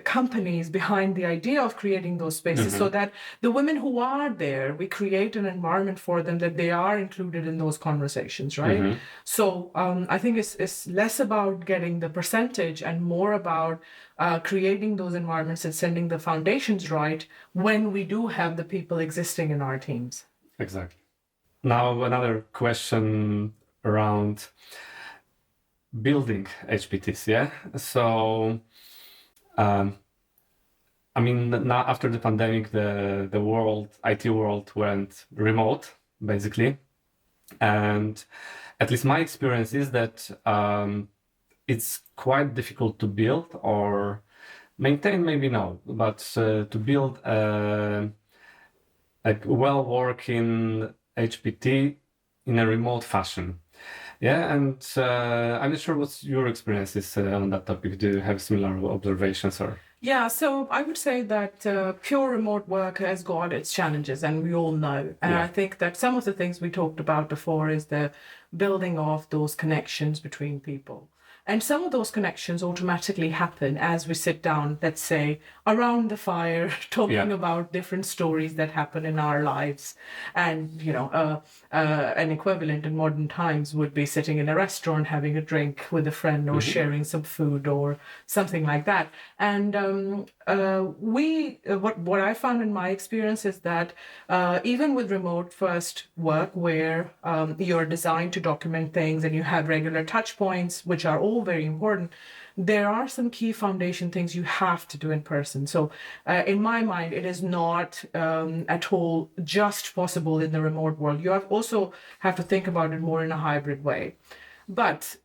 Speaker 3: companies behind the idea of creating those spaces, so that the women who are there, we create an environment for them that they are included in those conversations, right? So I think it's less about getting the percentage and more about creating those environments and sending the foundations right when we do have the people existing in our teams.
Speaker 2: Exactly. Now, another question around building HPTs, So, I mean, now after the pandemic, the IT world went remote, basically. And at least my experience is that it's quite difficult to build or maintain, maybe no, but to build a well-working HPT in a remote fashion. And I'm not sure what's your experiences on that topic. Do you have similar observations or?
Speaker 3: Yeah, so I would say that pure remote work has got its challenges, and we all know. And I think that some of the things we talked about before is the building of those connections between people. And some of those connections automatically happen as we sit down, let's say, around the fire, talking about different stories that happen in our lives. And, an equivalent in modern times would be sitting in a restaurant, having a drink with a friend or sharing some food or something like that. And what I found in my experience is that even with remote first work where you're designed to document things and you have regular touch points, which are all very important, there are some key foundation things you have to do in person. So in my mind, it is not at all just possible in the remote world. You also have to think about it more in a hybrid way. But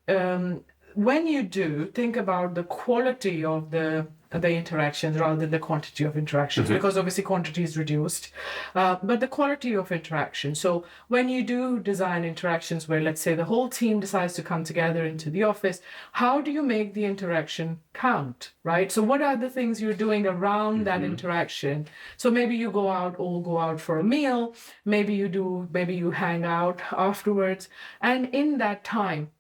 Speaker 3: when you do, think about the quality of the interactions rather than the quantity of interactions, because obviously quantity is reduced, but the quality of interaction. So when you do design interactions where, let's say, the whole team decides to come together into the office, how do you make the interaction count, right? So what are the things you're doing around that interaction? So maybe you go out for a meal, maybe you hang out afterwards, and in that time,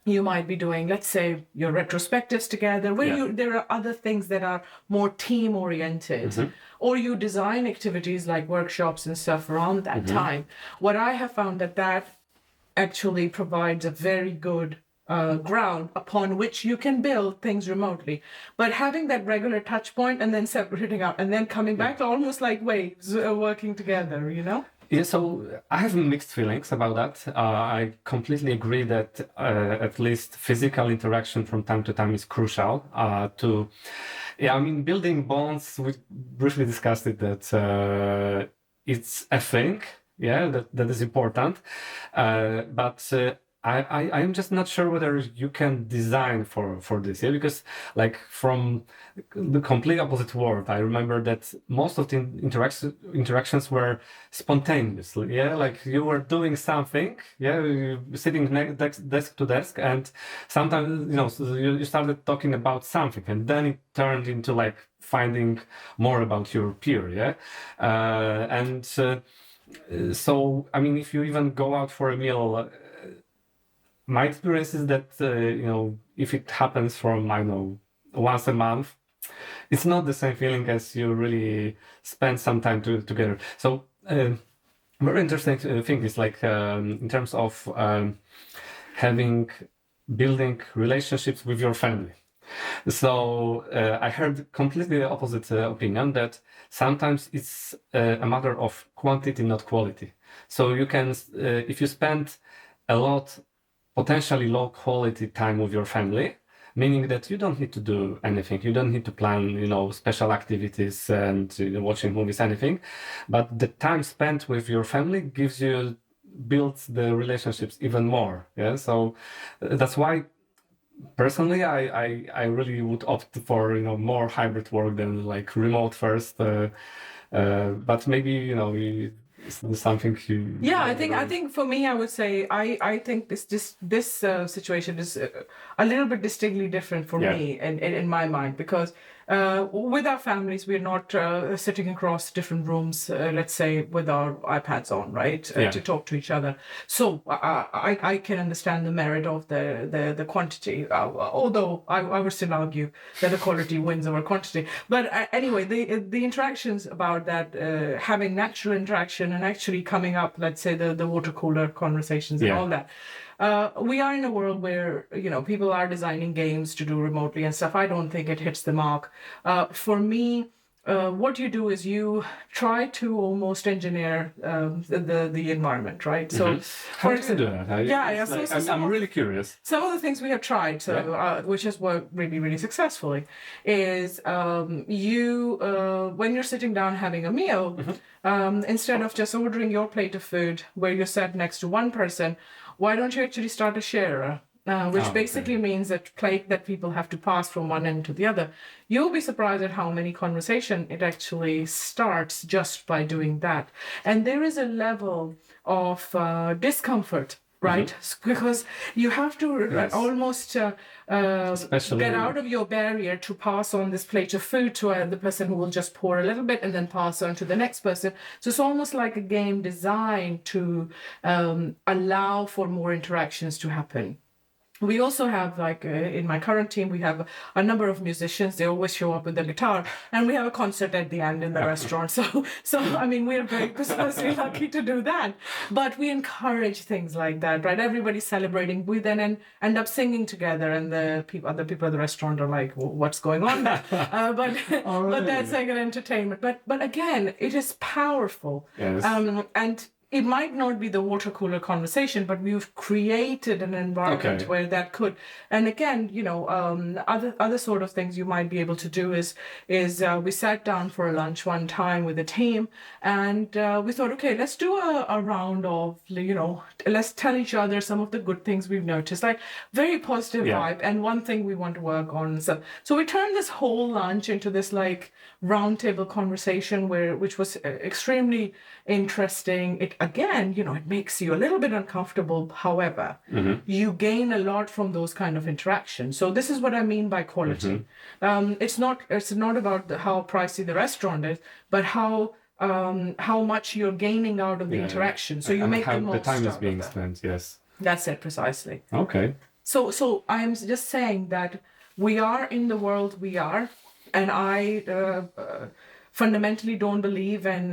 Speaker 3: you might be doing, let's say, your retrospectives together, where there are other things that are more team-oriented, or you design activities like workshops and stuff around that time. What I have found that actually provides a very good ground upon which you can build things remotely. But having that regular touch point and then separating out and then coming back, almost like waves working together,
Speaker 2: Yeah, so I have mixed feelings about that. I completely agree that at least physical interaction from time to time is crucial building bonds. We briefly discussed it, that it's a thing, that is important. But I'm just not sure whether you can design for this, because like from the complete opposite world, I remember that most of the interactions were spontaneous, like you were doing something, you sitting desk to desk, and sometimes, so you started talking about something, and then it turned into like finding more about your peer, so I mean, if you even go out for a meal, my experience is that, if it happens from, I don't know, once a month, it's not the same feeling as you really spend some time together. So, very interesting thing is like, in terms of building relationships with your family. So, I heard completely the opposite opinion, that sometimes it's a matter of quantity, not quality. So you can, if you spend a lot potentially low quality time with your family, meaning that you don't need to do anything. You don't need to plan, special activities and watching movies, anything. But the time spent with your family builds the relationships even more. Yeah. So that's why personally, I really would opt for, more hybrid work than like remote first. But maybe, it's something you.
Speaker 3: Yeah, I think for me, I would say I think this situation is a little bit distinctly different for me in my mind, because with our families, we're not sitting across different rooms, let's say, with our iPads on, right, to talk to each other. So I can understand the merit of the quantity, although I would still argue that the quality wins over quantity. But anyway, the interactions about that, having natural interaction and actually coming up, let's say, the water cooler conversations and all that. We are in a world where, people are designing games to do remotely and stuff. I don't think it hits the mark. For me, what you do is you try to almost engineer the environment, right? So,
Speaker 2: how do you do that? I'm really curious.
Speaker 3: Some of the things we have tried, which has worked really, really successfully, is when you're sitting down having a meal, instead of just ordering your plate of food where you're sat next to one person, why don't you actually start a sharer? Which basically means a plate that people have to pass from one end to the other. You'll be surprised at how many conversation it actually starts just by doing that. And there is a level of discomfort, right? Because you have to almost get out of your barrier to pass on this plate of food to the person who will just pour a little bit and then pass on to the next person. So it's almost like a game designed to allow for more interactions to happen. We also have, like in my current team, we have a number of musicians. They always show up with the guitar, and we have a concert at the end in the restaurant. So I mean, we're very precisely lucky to do that. But we encourage things like that, right? Everybody's celebrating. We then end up singing together, and the other people at the restaurant are like, "What's going on there?" But that's like an entertainment. But again, it is powerful.
Speaker 2: Yes.
Speaker 3: And it might not be the water cooler conversation, but we've created an environment where that could. And again, other sort of things you might be able to do is we sat down for a lunch one time with the team, and we thought, okay, let's do a round of, let's tell each other some of the good things we've noticed, like very positive vibe, and one thing we want to work on. So we turned this whole lunch into this like roundtable conversation which was extremely interesting. It again, it makes you a little bit uncomfortable. However, you gain a lot from those kind of interactions. So this is what I mean by quality. It's not about how pricey the restaurant is, but how much you're gaining out of the interaction. So you make the most.
Speaker 2: The time is
Speaker 3: out
Speaker 2: being
Speaker 3: of that.
Speaker 2: spent. Yes.
Speaker 3: That's it precisely.
Speaker 2: Okay.
Speaker 3: So I'm just saying that we are in the world we are, and I fundamentally don't believe in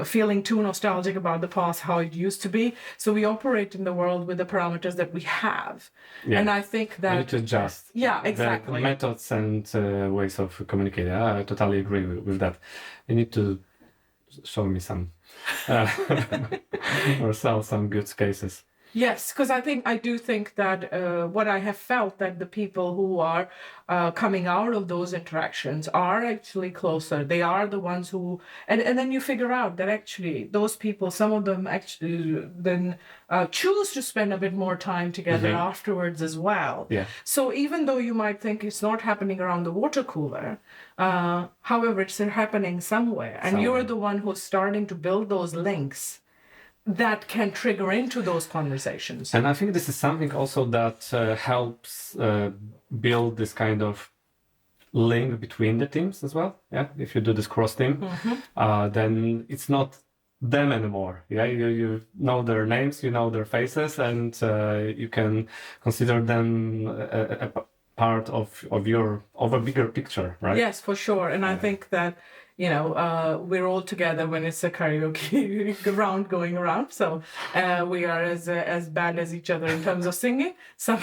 Speaker 3: feeling too nostalgic about the past, how it used to be. So we operate in the world with the parameters that we have.
Speaker 2: Yeah.
Speaker 3: And I think that...
Speaker 2: You need to adjust.
Speaker 3: Yeah, exactly.
Speaker 2: The methods and ways of communicating. I totally agree with that. You need to show me some or sell some good cases.
Speaker 3: Yes, because I do think that what I have felt that the people who are coming out of those interactions are actually closer. They are the ones who, and then you figure out that actually those people, some of them actually then choose to spend a bit more time together afterwards as well.
Speaker 2: Yeah.
Speaker 3: So even though you might think it's not happening around the water cooler, however, it's happening somewhere, and you're the one who's starting to build those links that can trigger into those conversations.
Speaker 2: And I think this is something also that helps build this kind of link between the teams as well. Yeah, if you do this cross team, then it's not them anymore. Yeah, you know their names, you know their faces, and you can consider them a part of a bigger picture, right?
Speaker 3: Yes, for sure. And I think that we're all together when it's a karaoke round going around. So we are as bad as each other in terms of singing. Some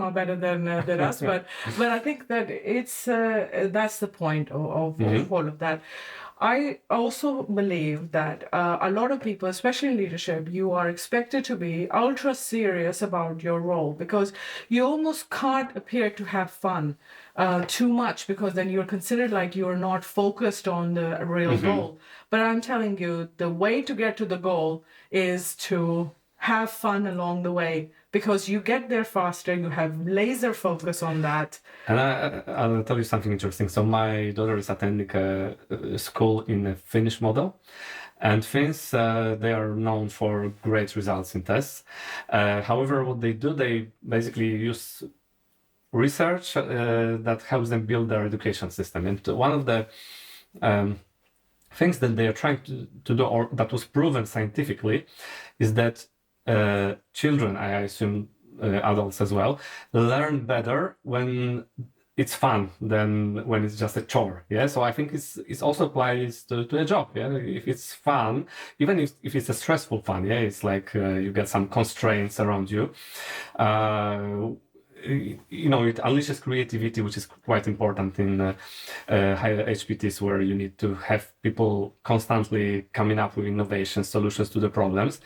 Speaker 3: are better than us, but I think that it's that's the point of all of that. I also believe that a lot of people, especially in leadership, you are expected to be ultra serious about your role, because you almost can't appear to have fun too much, because then you're considered like you're not focused on the real goal. But I'm telling you, the way to get to the goal is to have fun along the way, because you get there faster, you have laser focus on that.
Speaker 2: And I'll tell you something interesting. So my daughter is attending a school in a Finnish model. And Finns, they are known for great results in tests. However, what they do, they basically use research that helps them build their education system. And one of the things that they are trying to do, or that was proven scientifically, is that children, I assume adults as well, learn better when it's fun than when it's just a chore. Yeah, so I think it also applies to a job. Yeah, if it's fun, even if it's a stressful fun, yeah, it's like you get some constraints around you. It unleashes creativity, which is quite important in higher HPTs, where you need to have people constantly coming up with innovation solutions to the problems.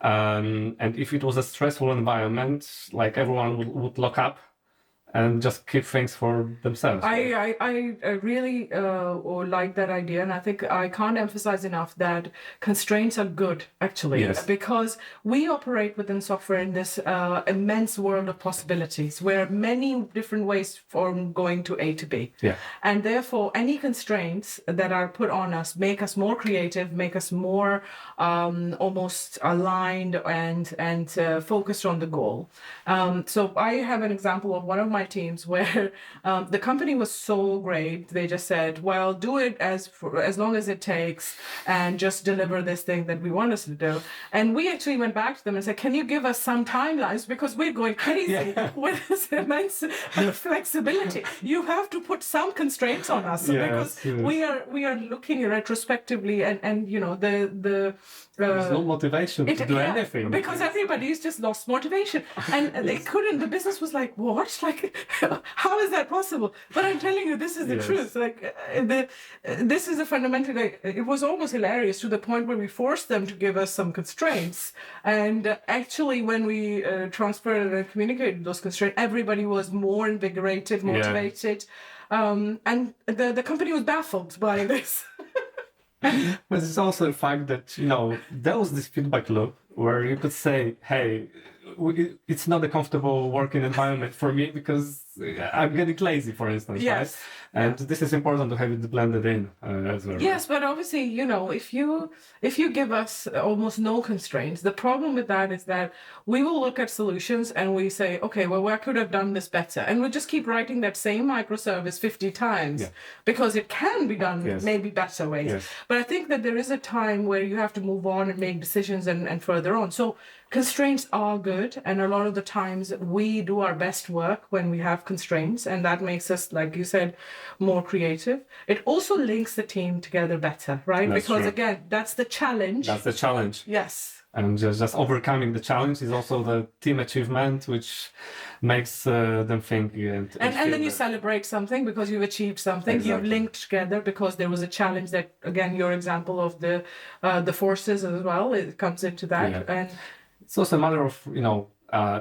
Speaker 2: And if it was a stressful environment, like everyone would lock up and just keep things for themselves.
Speaker 3: I really like that idea, and I think I can't emphasize enough that constraints are good, actually, because we operate within software in this immense world of possibilities, where many different ways from going to A to B.
Speaker 2: Yeah.
Speaker 3: And therefore, any constraints that are put on us make us more creative, make us more almost aligned and focused on the goal. So I have an example of one of my teams where the company was so great. They just said, well, do it as long as it takes and just deliver this thing that we want us to do. And we actually went back to them and said, can you give us some timelines? Because we're going crazy with this immense flexibility. You have to put some constraints on us because we are looking retrospectively and you know,
Speaker 2: there's no motivation to do anything.
Speaker 3: Because everybody's just lost motivation. And they couldn't, the business was like, what? Like, how is that possible? But I'm telling you, this is the truth. Like, this is a fundamental, like, it was almost hilarious to the point where we forced them to give us some constraints. And actually, when we transferred and communicated those constraints, everybody was more invigorated, motivated. And the company was baffled by this.
Speaker 2: But it's also the fact that, you know, there was this feedback loop where you could say, hey, it's not a comfortable working environment for me because I'm getting lazy, for instance, right? And this is important to have it blended in as well.
Speaker 3: Yes, but obviously, you know, if you give us almost no constraints, the problem with that is that we will look at solutions and we say, okay, well, I could have done this better. And we'll just keep writing that same microservice 50 times because it can be done maybe better ways. But I think that there is a time where you have to move on and make decisions and further on. So constraints are good. And a lot of the times we do our best work when we have constraints. And that makes us, like you said, more creative. It also links the team together better, right?
Speaker 2: That's
Speaker 3: because
Speaker 2: true.
Speaker 3: Again, that's the challenge.
Speaker 2: That's the challenge.
Speaker 3: Yes.
Speaker 2: And just overcoming the challenge is also the team achievement, which makes them think. And
Speaker 3: then you celebrate something because you've achieved something.
Speaker 2: Exactly.
Speaker 3: You've linked together because there was a challenge that, again, your example of the forces as well, it comes into that.
Speaker 2: Yeah.
Speaker 3: And
Speaker 2: it's also a matter of, you know,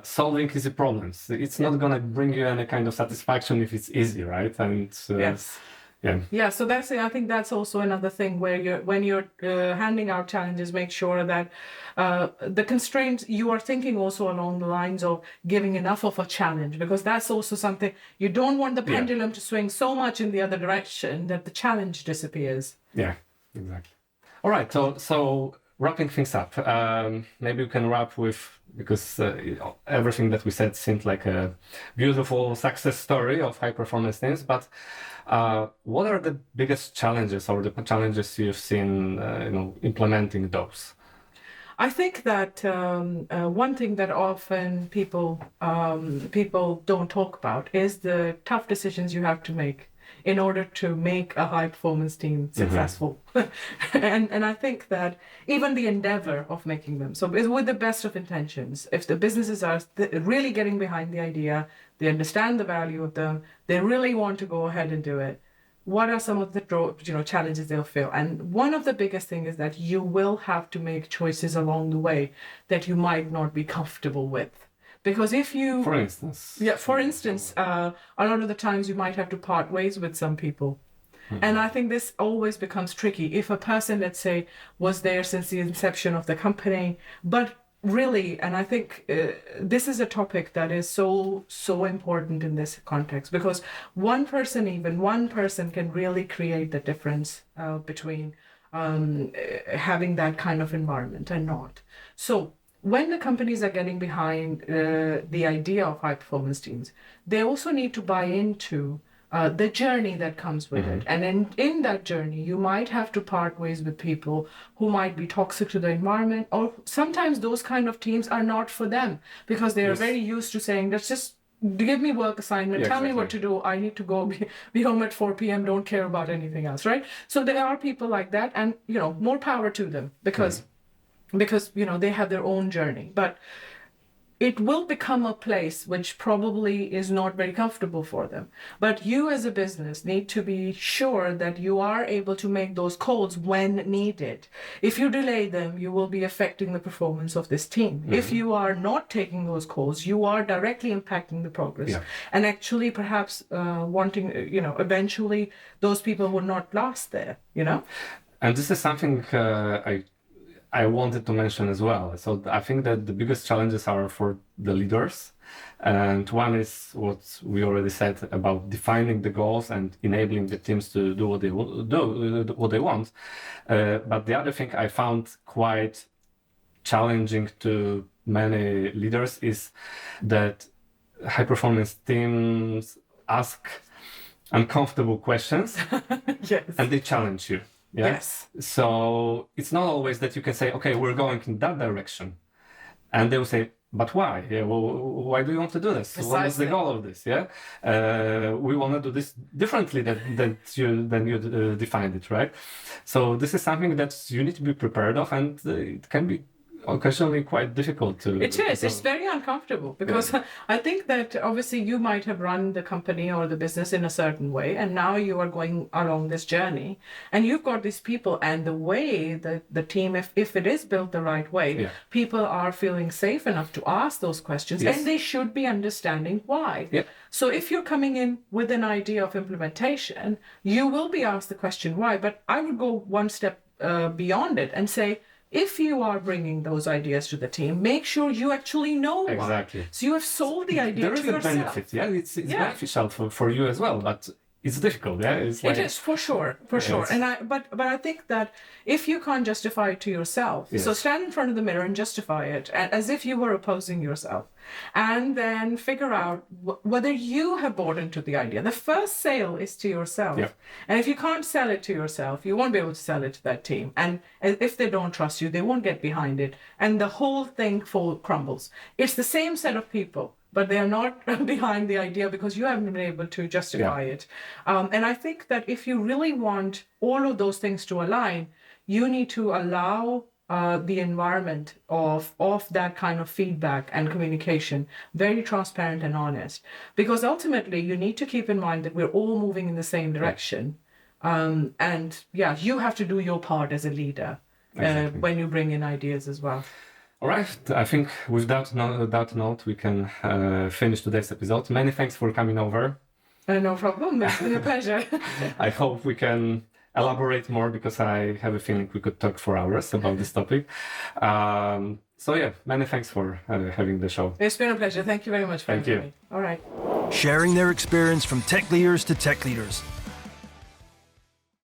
Speaker 2: solving easy problems. It's not going to bring you any kind of satisfaction if it's easy, right? And
Speaker 3: Yeah, so that's it. I think that's also another thing where when you're handing out challenges, make sure that the constraints, you are thinking also along the lines of giving enough of a challenge, because that's also something you don't want the pendulum to swing so much in the other direction that the challenge disappears.
Speaker 2: Yeah, exactly. All right, so wrapping things up, maybe we can wrap with, because everything that we said seemed like a beautiful success story of high performance teams, but what are the biggest challenges or the challenges you've seen implementing those?
Speaker 3: I think that one thing that often people don't talk about is the tough decisions you have to make in order to make a high performance team successful. And I think that even the endeavor of making them, so with the best of intentions, if the businesses are really getting behind the idea, they understand the value of them, they really want to go ahead and do it, what are some of the challenges they'll feel? And one of the biggest things is that you will have to make choices along the way that you might not be comfortable with. Because if you...
Speaker 2: For instance,
Speaker 3: a lot of the times you might have to part ways with some people. Mm-hmm. And I think this always becomes tricky. If a person, let's say, was there since the inception of the company, but really, and I think this is a topic that is so important in this context, because one person can really create the difference between having that kind of environment and not. So when the companies are getting behind the idea of high performance teams, they also need to buy into the journey that comes with it. And in that journey, you might have to part ways with people who might be toxic to the environment, or sometimes those kind of teams are not for them because they are very used to saying, let's just give me work assignment, tell me what to do, I need to go be home at 4 p.m., don't care about anything else, right? So there are people like that, and more power to them because they have their own journey. But it will become a place which probably is not very comfortable for them. But you as a business need to be sure that you are able to make those calls when needed. If you delay them, you will be affecting the performance of this team. If you are not taking those calls, you are directly impacting the progress. And actually perhaps wanting, eventually those people will not last there,
Speaker 2: And this is something I wanted to mention as well. So I think that the biggest challenges are for the leaders. And one is what we already said about defining the goals and enabling the teams to do what they want. But the other thing I found quite challenging to many leaders is that high-performance teams ask uncomfortable questions
Speaker 3: Yes.
Speaker 2: and they challenge you. Yeah?
Speaker 3: Yes.
Speaker 2: So it's not always that you can say, okay, we're going in that direction. And they will say, but why? Yeah, well, why do you want to do this?
Speaker 3: Precisely.
Speaker 2: What is the goal of this? Yeah, we want to do this differently than you defined it, right? So this is something that you need to be prepared of, and it can be occasionally quite difficult to.
Speaker 3: It is. It's very uncomfortable because I think that obviously you might have run the company or the business in a certain way, and now you are going along this journey, and you've got these people, and the way that the team, if it is built the right way, people are feeling safe enough to ask those questions, and they should be understanding why. So if you're coming in with an idea of implementation, you will be asked the question why. But I would go one step beyond it and say, if you are bringing those ideas to the team, make sure you actually know why.
Speaker 2: Exactly.
Speaker 3: So you have sold the idea to yourself.
Speaker 2: There is a benefit, it's beneficial for you as well, but it's difficult, It
Speaker 3: is for sure. And but I think that if you can't justify it to yourself, so stand in front of the mirror and justify it as if you were opposing yourself, and then figure out whether you have bought into the idea. The first sale is to yourself, and if you can't sell it to yourself, you won't be able to sell it to that team. And if they don't trust you, they won't get behind it, and the whole thing crumbles. It's the same set of people, but they are not behind the idea because you haven't been able to justify it. And I think that if you really want all of those things to align, you need to allow the environment of that kind of feedback and communication very transparent and honest. Because ultimately, you need to keep in mind that we're all moving in the same direction. And you have to do your part as a leader when you bring in ideas as well.
Speaker 2: All right, I think with that note, we can finish today's episode. Many thanks for coming over.
Speaker 3: No problem, it's been a pleasure.
Speaker 2: I hope we can elaborate more because I have a feeling we could talk for hours about this topic. Many thanks for having the show.
Speaker 3: It's been a pleasure. Thank you very much for having me. All right.
Speaker 1: Sharing their experience from tech leaders to tech leaders.